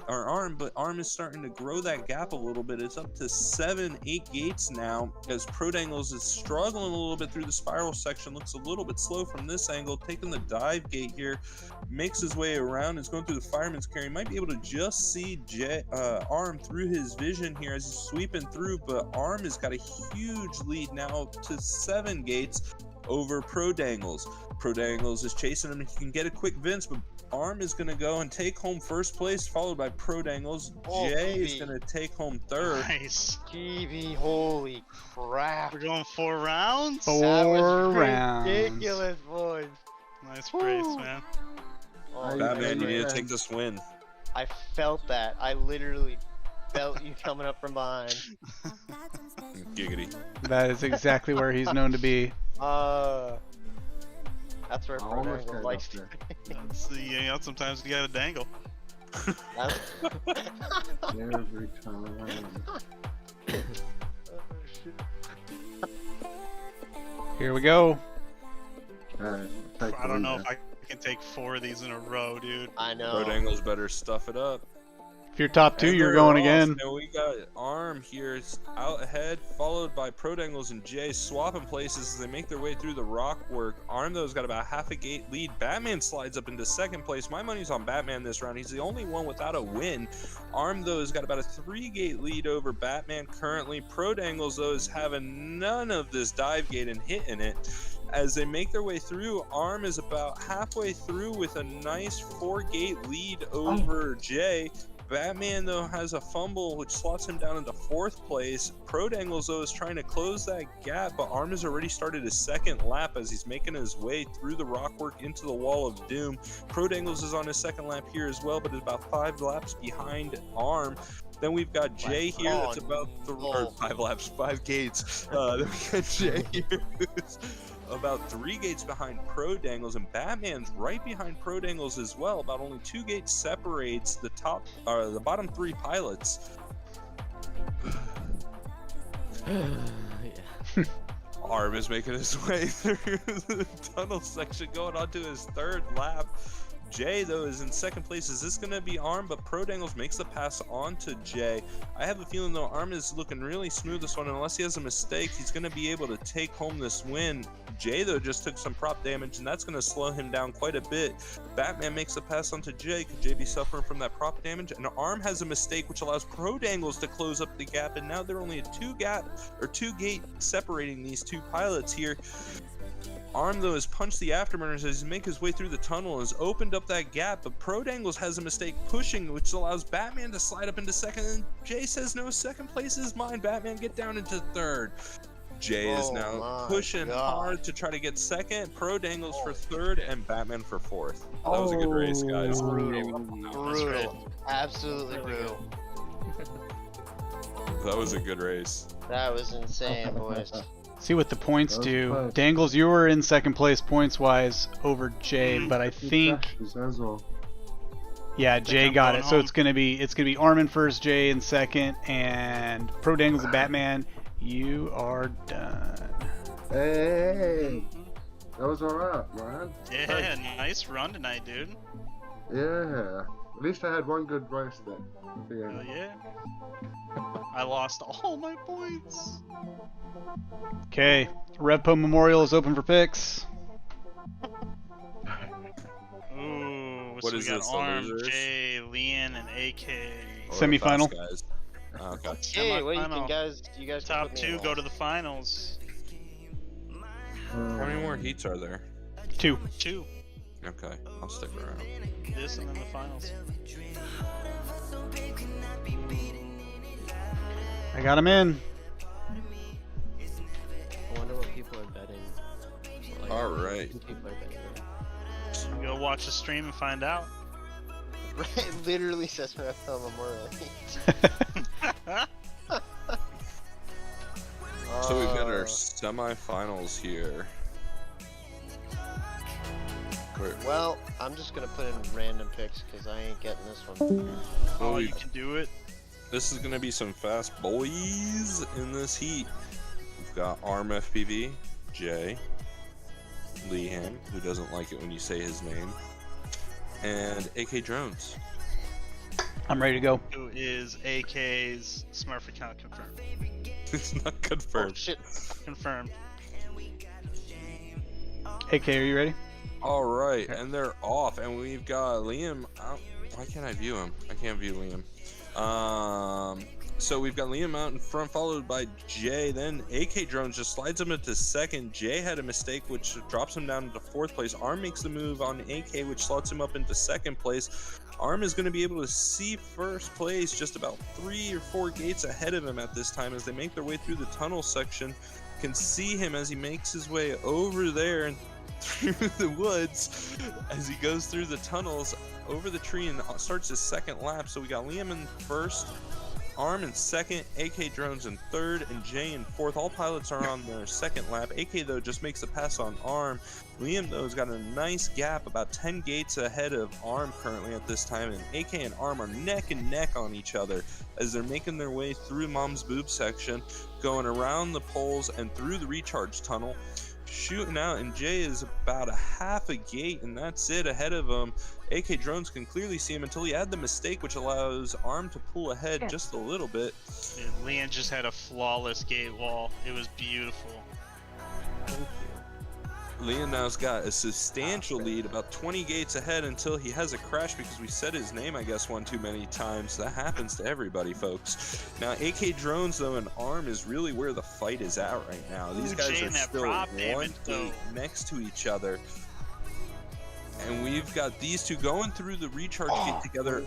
Arm, but Arm is starting to grow that gap a little bit. It's up to 7, 8 gates now, as Pro Dangles is struggling a little bit through the spiral section. Looks a little bit slow from this angle, taking the dive gate here, makes his way around, is going through the fireman's carry. Might be able to just see Arm through his vision here as he's sweeping through, but Arm has got a huge lead now to 7 gates over Pro Dangles. Pro Dangles is chasing him, and he can get a quick Vince, but Arm is going to go and take home first place, followed by Pro Dangles. Jay is going to take home third. Nice. TV, holy crap. We're going 4 rounds? 4 rounds. Ridiculous, boys. Nice brace, man. Oh, Batman, you need to take this win. I felt that. I literally felt you coming up from behind. Giggity. That is exactly where he's known to be. That's where Pro Dangles likes to Sometimes you gotta dangle. Every time. Here we go. I don't know if I can take 4 of these in a row, dude. I know. Pro Dangles better stuff it up. If you're top 2, And you're they're going off. again. Now we got Arm here, it's out ahead, followed by Pro Dangles and Jay swapping places as they make their way through the rock work. Arm, though, has got about half a gate lead. Batman slides up into second place. My money's on Batman this round. He's the only one without a win. Arm, though, has got about a 3-gate lead over Batman currently. Pro Dangles, though, is having none of this dive gate and hitting it. As they make their way through, Arm is about halfway through with a nice 4-gate lead over Jay. Batman, though, has a fumble, which slots him down into 4th place. Pro Dangles, though, is trying to close that gap, but Arm has already started his second lap as he's making his way through the rockwork into the wall of doom. Pro Dangles is on his second lap here as well, but is about 5 laps behind Arm. Then we've got Jay here that's about 5 laps, 5 gates. Then we got Jay here who's about 3 gates behind Pro Dangles, and Batman's right behind Pro Dangles as well. About only 2 gates separates the bottom 3 pilots. Yeah. Arm is making his way through the tunnel section, going on to his 3rd lap. Jay, though, is in 2nd place. Is this going to be Arm? But Pro Dangles makes the pass on to Jay. I have a feeling, though, Arm is looking really smooth this one. Unless he has a mistake, he's going to be able to take home this win. Jay, though, just took some prop damage, and that's going to slow him down quite a bit. Batman makes the pass on to Jay. Could Jay be suffering from that prop damage? And Arm has a mistake, which allows Pro Dangles to close up the gap, and now they're only a 2 gate separating these 2 pilots here. Arm, though, has punched the afterburners as he makes his way through the tunnel and has opened up that gap, but Pro Dangles has a mistake pushing, which allows Batman to slide up into 2nd, and Jay says, no, 2nd place is mine. Batman, get down into 3rd. Jay is now pushing hard to try to get 2nd, Pro Dangles for 3rd, and Batman for 4th. That was a good race, guys. Brutal. Absolutely brutal. That was a good race. That was insane, boys. See what the points do. Dangles, you were in 2nd place points wise over Jay, but I think Jay got it. So it's gonna be Arm in 1st, Jay in 2nd, and Pro Dangles and Batman. You are done. Hey, that was alright, man. Yeah, nice run tonight, dude. Yeah, at least I had one good race then. Oh yeah. I lost all my points. Okay, Revpo Memorial is open for picks. Ooh, What so is we got this, the Arm, losers? Jay, Leon, and AK. Semi-final. Okay. Hey, what do you Semi-final. think, guys? You guys can Top put me 2 in go last. to the finals. How many more heats are there? 2. 2. Okay, I'll stick around. This and then the finals. I got him in. I wonder what people are betting. Like, All right. who people are betting. Go watch the stream and find out. It literally says Rafael Memorial. So we've got our semifinals here. Well, I'm just gonna put in random picks because I ain't getting this one. Oh, you can do it. This is gonna be some fast boys in this heat. We've got Arm FPV, Jay, Lehan, who doesn't like it when you say his name, and AK Drones. I'm ready to go. Who is AK's Smurf account confirmed? It's not Oh confirmed. shit! Confirmed. AK, are you ready? All right, and they're off, and we've got Liam. Why can't I view him? I can't view Liam. So we've got Liam out in front, followed by Jay. Then AK Drones just slides him into 2nd. Jay had a mistake, which drops him down into 4th place. Arm makes the move on AK, which slots him up into 2nd place. Arm is going to be able to see 1st place just about 3 or 4 gates ahead of him at this time as they make their way through the tunnel section. Can see him as he makes his way over there and through the woods as he goes through the tunnels over the tree and starts his 2nd lap. So we got Liam in 1st, Arm in 2nd, AK Drones in 3rd, and Jay in 4th. All pilots are on their 2nd lap. AK, though, just makes the pass on Arm. Liam, though, has got a nice gap, about 10 gates ahead of Arm currently at this time, and AK and Arm are neck and neck on each other as they're making their way through Mom's Boob section, going around the poles and through the recharge tunnel, shooting out, and Jay is about a half a gate, and that's it ahead of him. AK Drones can clearly see him until he had the mistake, which allows Arm to pull ahead just a little bit. Dude, Leon just had a flawless gate wall. It was beautiful. Leon now's got a substantial lead, about 20 gates ahead until he has a crash because we said his name, I guess, one too many times. That happens to everybody, folks. Now, AK Drones, though, and Arm is really where the fight is at right now. These guys are still one gate next to each other. And we've got these two going through the recharge gate together.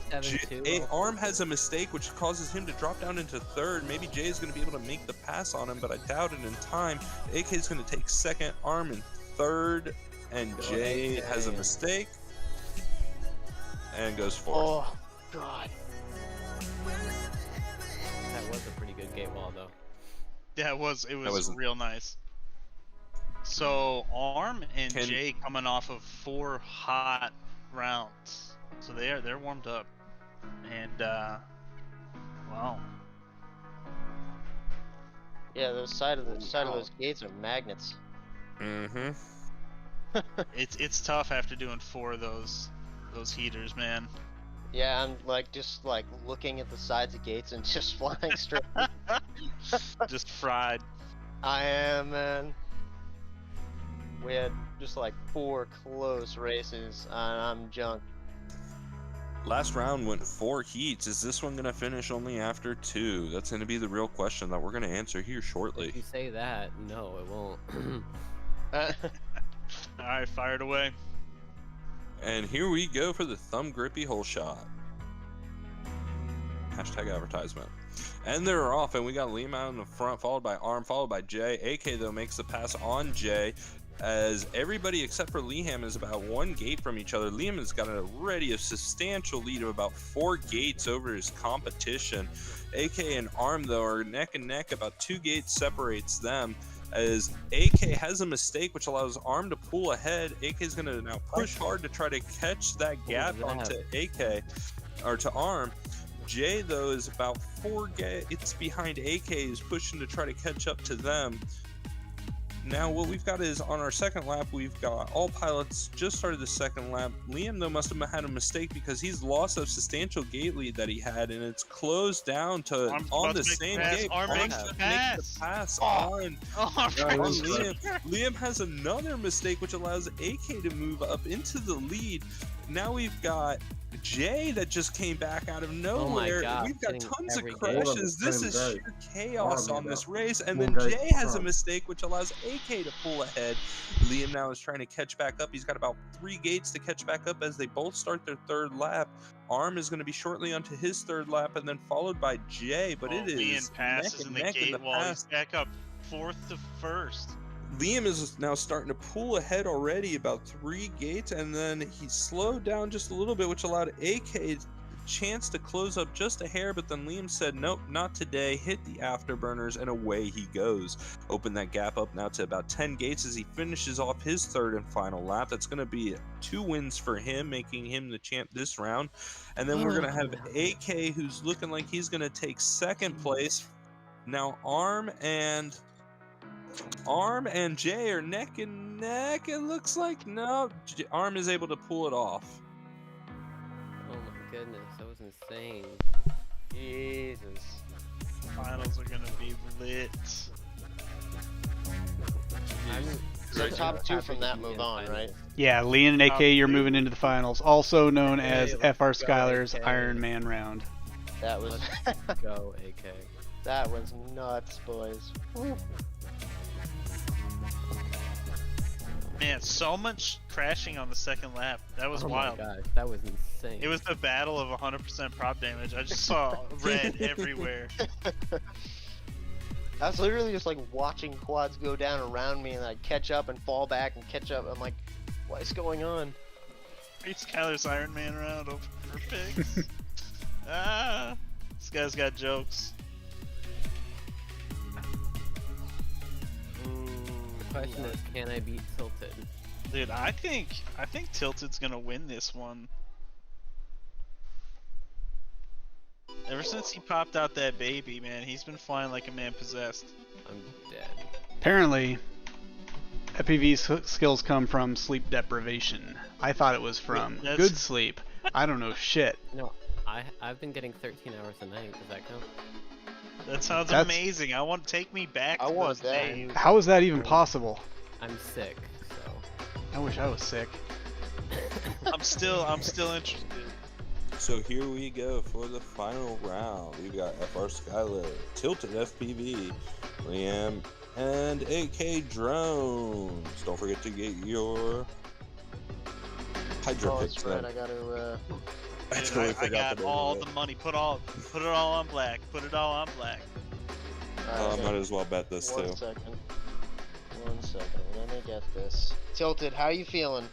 Arm has a mistake, which causes him to drop down into 3rd. Maybe Jay is going to be able to make the pass on him, but I doubt it in time. AK is going to take 2nd, Arm in 3rd, and Jay has a mistake and goes 4th. Oh, God. That was a pretty good gate wall, though. Yeah, it was real nice. So Arm and Jay coming off of 4 hot rounds, so they're warmed up, and wow. Yeah, those side of those gates are magnets. Mm-hmm. It's tough after doing 4 of those heaters, man. Yeah, I'm like just like looking at the sides of gates and just flying straight. Just fried. I am, man. We had just like 4 close races, and I'm junk. Last round went 4 heats. Is this one gonna finish only after 2? That's gonna be the real question that we're gonna answer here shortly. If you say that, no, it won't. Alright, fired away. And here we go for the thumb grippy hole shot. Hashtag advertisement. And they're off, and we got Liam out in the front, followed by Arm, followed by Jay. AK, though, makes the pass on Jay, as everybody except for Liam is about 1 gate from each other. Liam has got already a substantial lead of about 4 gates over his competition. AK and Arm, though, are neck and neck. About 2 gates separates them, as AK has a mistake which allows Arm to pull ahead. AK is going to now push hard to try to catch that gap onto AK, or to Arm. Jay, though, is about 4 gates behind AK, is pushing to try to catch up to them. Now what we've got is, on our second lap, we've got all pilots just started the second lap. Liam, though, must have had a mistake because he's lost a substantial gate lead that he had, and it's closed down to on the same gate. Arm makes the pass. On Liam. Liam has another mistake which allows AK to move up into the lead. Now we've got Jay that just came back out of nowhere. God, we've got tons of every crashes. This is sheer chaos on this race. And then One Jay gate has a front. mistake which allows AK to pull ahead. Liam now is trying to catch back up. He's got about 3 gates to catch back up as they both start their 3rd lap. Arm is going to be shortly onto his 3rd lap, and then followed by Jay. But it is Liam passes in the gate wall. He's back up 4th to 1st. Liam is now starting to pull ahead already, about 3 gates, and then he slowed down just a little bit, which allowed AK a chance to close up just a hair, but then Liam said, nope, not today, hit the afterburners, and away he goes. Open that gap up now to about 10 gates as he finishes off his 3rd and final lap. That's going to be 2 wins for him, making him the champ this round. And then we're going to have AK, who's looking like he's going to take 2nd place. Now Arm and Jay are neck and neck. It looks like no. Arm is able to pull it off. Oh my goodness, that was insane. Jesus. Finals are gonna be lit. So top 2 from that move on, right? Yeah, Lee and AK, you're moving into the finals, also known as FR Skylar's Iron Man round. That was Go, AK. that was nuts, boys. Woo. Man, so much crashing on the 2nd lap. That was wild. Oh my gosh, that was insane. It was the battle of 100% prop damage. I just saw red everywhere. I was literally just like watching quads go down around me, and I'd catch up and fall back and catch up. I'm like, what is going on? It's Skylar's Iron Man round over for picks. This guy's got jokes. The question is, can I beat Tilted? Dude, I think Tilted's gonna win this one. Ever since he popped out that baby, man, he's been flying like a man possessed. I'm dead. Apparently, FPV's skills come from sleep deprivation. I thought it was from good sleep. I don't know shit. No, I've been getting 13 hours a night. Does that count? That sounds amazing. I want to take me back to those days. How is that even possible? I'm sick, so. I wish I was sick. I'm still interested. So here we go for the final round. We've got FR Skylar, Tilted FPV, Liam, and AK Drones. Don't forget to get your Hydro picks. Right, I gotta. I got all the money. Put it all on black. Put it all on black. I might as well bet this too. 1 second. 1 second. Let me get this. Tilted, how you feeling?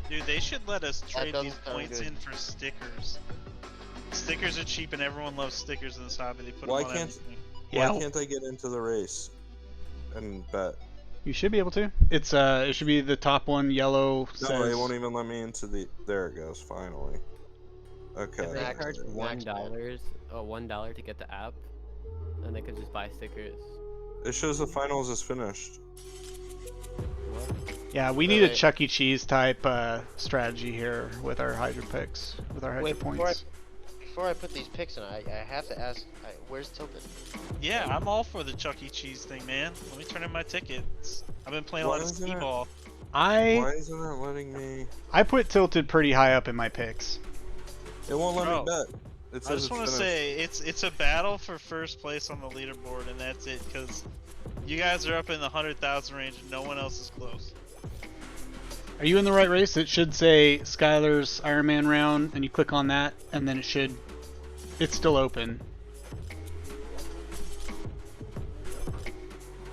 Dude, they should let us trade doesn't these sound points good. in for stickers. Stickers are cheap, and everyone loves stickers in this hobby. They put Why them on can't- everything. Yeah. Why can't I get into the race? and bet. You should be able to. It's it should be the top one. Yellow says. No, it won't even let me into the. There it goes. Finally. Okay. If they Max- charge max $1, $1 to get the app, and they could just buy stickers. It shows the finals is finished. Yeah, we need a Chuck E. Cheese type strategy here with our Hydra picks, with our Hydra Wait, points. before I put these picks in, I have to ask, where's Tilted? Yeah, I'm all for the Chuck E. Cheese thing, man. Let me turn in my tickets. I've been playing a lot of skee-ball. Why isn't it letting me? I put Tilted pretty high up in my picks. It won't let Bro, me bet. It I says just want to say it's a battle for first place on the leaderboard, and that's it. Because you guys are up in the 100,000 range, and no one else is close. Are you in the right race? It should say Skylar's Ironman round, and you click on that, and then it's still open.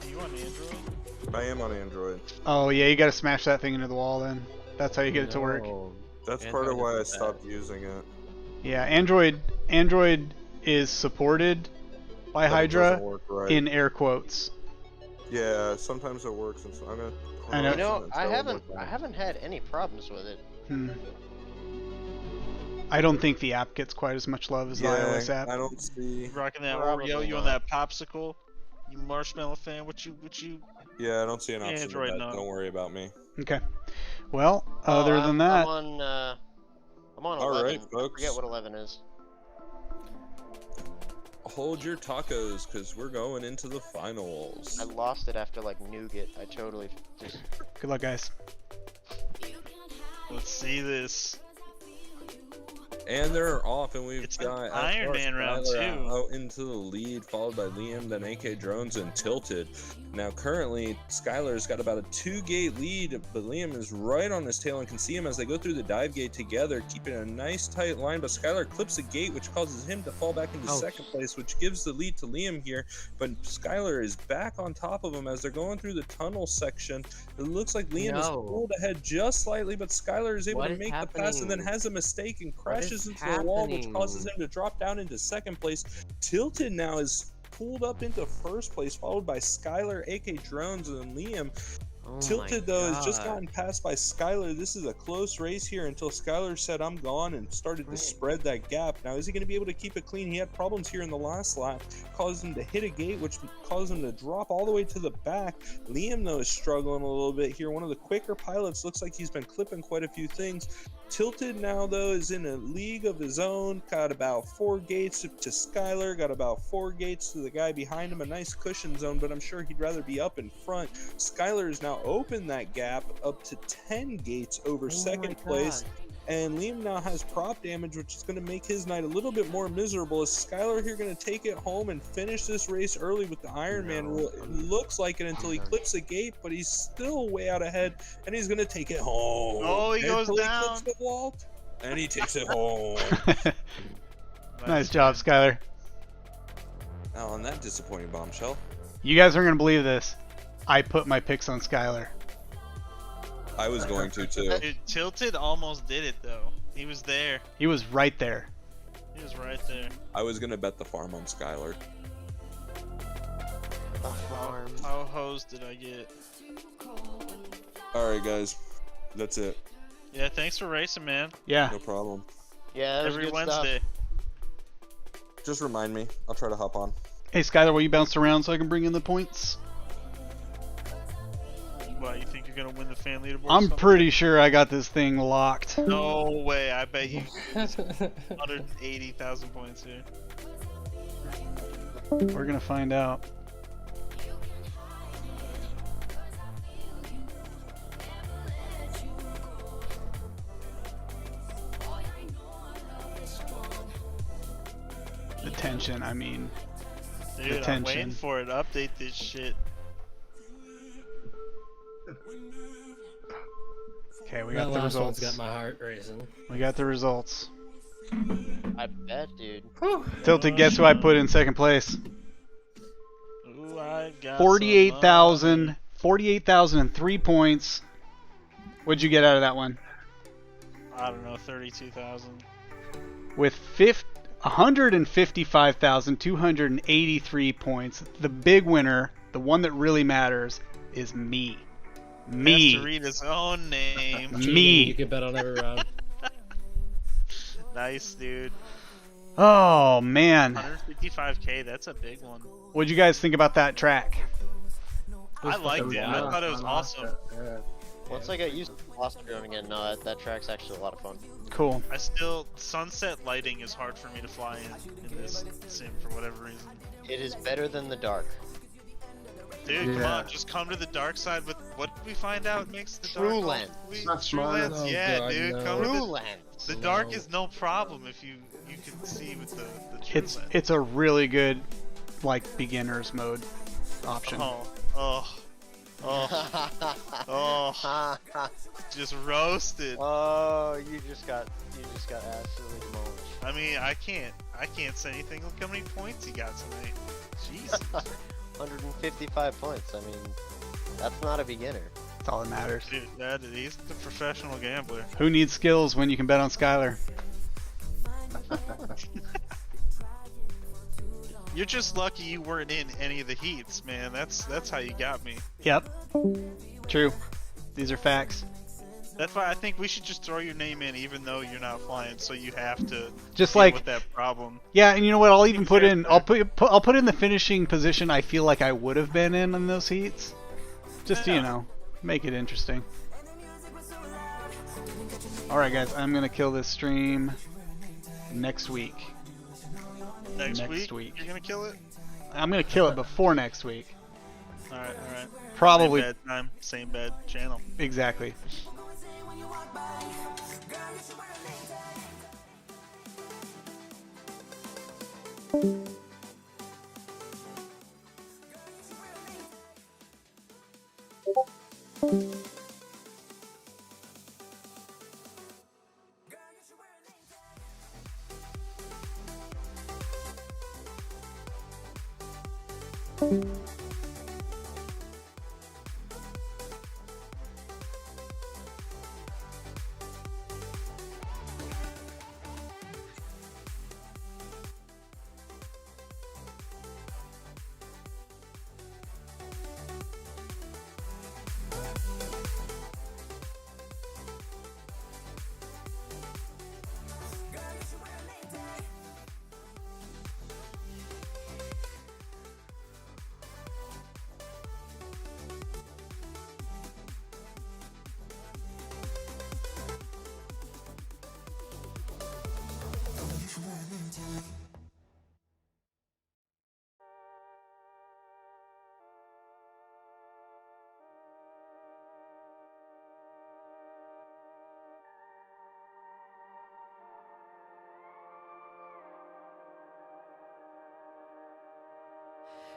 Are you on Android? I am on Android. Oh yeah, you gotta smash that thing into the wall then. That's how you get it to work. That's part of why I stopped using it. Yeah, Android is supported by But it Hydra doesn't work right. in air quotes. Yeah, sometimes it works, and so I'm gonna. I know. You know, I haven't had any problems with it. I don't think the app gets quite as much love as the iOS app. I don't see. Rocking that Probably Oreo, you on not. that popsicle? You marshmallow fan? What you? Yeah, I don't see an option. Android, To bet. no. Don't worry about me. Okay. Well, other than that, I'm on All 11. right, I folks. forget what 11 is. Hold your tacos, cause we're going into the finals. I lost it after like nougat. I totally just. good luck, guys. Let's see this. And they're off, and we've It's an got Iron Man round, Skylar too. out into the lead, followed by Liam, then AK Drones, and Tilted. Now, currently, Skylar's got about a 2-gate lead, but Liam is right on his tail and can see him as they go through the dive gate together, keeping a nice tight line. But Skylar clips a gate, which causes him to fall back into second place, which gives the lead to Liam here. But Skylar is back on top of him as they're going through the tunnel section. It looks like Liam is pulled ahead just slightly, but Skylar is able to make the pass and then has a mistake and crashes into the wall, which causes him to drop down into second place. Tilted now is pulled up into first place, followed by Skylar, AK Drones, and Liam. Tilted, though, has just gotten passed by Skylar. This is a close race here until Skylar said, I'm gone, and started to spread that gap. Now, is he going to be able to keep it clean? He had problems here in the last lap, caused him to hit a gate, which caused him to drop all the way to the back. Liam, though, is struggling a little bit here. One of the quicker pilots looks like he's been clipping quite a few things. Tilted now, though, is in a league of his own. Got about 4 gates to Skylar, got about 4 gates to the guy behind him. A nice cushion zone, but I'm sure he'd rather be up in front. Skylar has now opened that gap up to 10 gates over second place. And Liam now has prop damage, which is going to make his night a little bit more miserable. Is Skylar here going to take it home and finish this race early with the Iron Man rule? It looks like it until he clips a gate, but he's still way out ahead, and he's going to take it home. Oh, he goes Until down. He clips the vault, and he takes it home. Nice job, Skylar. Now, on that disappointing bombshell, You guys aren't gonna believe this. I put my picks on Skylar. I was going to too. Dude, Tilted almost did it though. He was there. He was right there. He was right there. I was gonna bet the farm on Skylar. How hosed did I get? All right, guys, that's it. Yeah, thanks for racing, man. Yeah. No problem. Yeah, that was Every good Wednesday. stuff. Just remind me. I'll try to hop on. Hey Skylar, will you bounce around so I can bring in the points? What, you think you're gonna win the fan leaderboard? I'm pretty sure I got this thing locked. No way. I bet you 180,000 points here. We're gonna find out. The tension, I mean. Dude, the I'm tension. waiting for it. Update this shit. Okay, we That got the last one's results. got my heart racing. We got the results. I bet, dude. Tilted, guess who I put in second place? Ooh, I got 48,003 points. What'd you get out of that one? I don't know, 32,000. With 155,283 points, the big winner The one that really matters is me. Has Me. to read his own name. Me. You can bet on every round. Nice, dude. Oh man. 155K, that's a big one. What'd you guys think about that track? I liked it. I thought it was awesome. Yeah. Once I got used to Lost Room again, no, that track's actually a lot of fun. Cool. I still, sunset lighting is hard for me to fly in this sim for whatever reason. It is better than the dark. Dude, come Yeah. on, just come to the dark side with what did we find out makes the True dark lens. That's True mine. lens, Oh, yeah, God, dude. no. Come to True the, lens. the dark No. is no problem if you can see with the true lens. It's a really good like beginner's mode option. Oh, just roasted. Oh, you just got absolutely demolished. I mean, I can't say anything. Look how many points he got tonight. Jesus. 155 points. I mean, that's not a beginner. That's all that matters. Dude, he's the professional gambler. Who needs skills when you can bet on Skylar? You're just lucky you weren't in any of the heats, man. That's how you got me. Yep. True. These are facts. That's why I think we should just throw your name in, even though you're not flying. So you have to Just deal like with that problem. yeah, and you know what? I'll even put in. I'll put in the finishing position I feel like I would have been in those heats, just to, you know, make it interesting. All right, guys, I'm gonna kill this stream next week. Next week? week, you're gonna kill it. I'm gonna kill it before next week. All right. Probably. Same bad time, same bad channel. Exactly.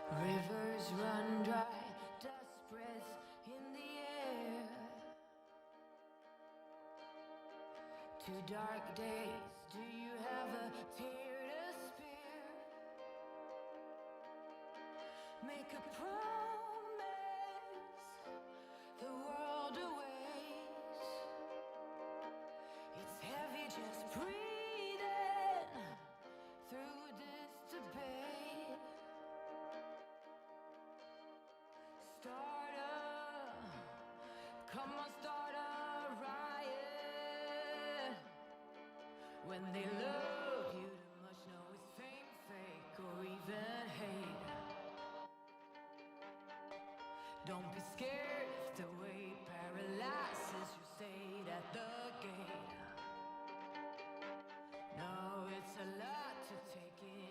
Rivers run dry, dust breath in the air. 2 dark days, do you have a tear to spare? Make a promise, the world awaits. It's heavy just breathing through this debate. Come on, start a riot. When they love you too much, know it's fame, fake, or even hate. Don't be scared.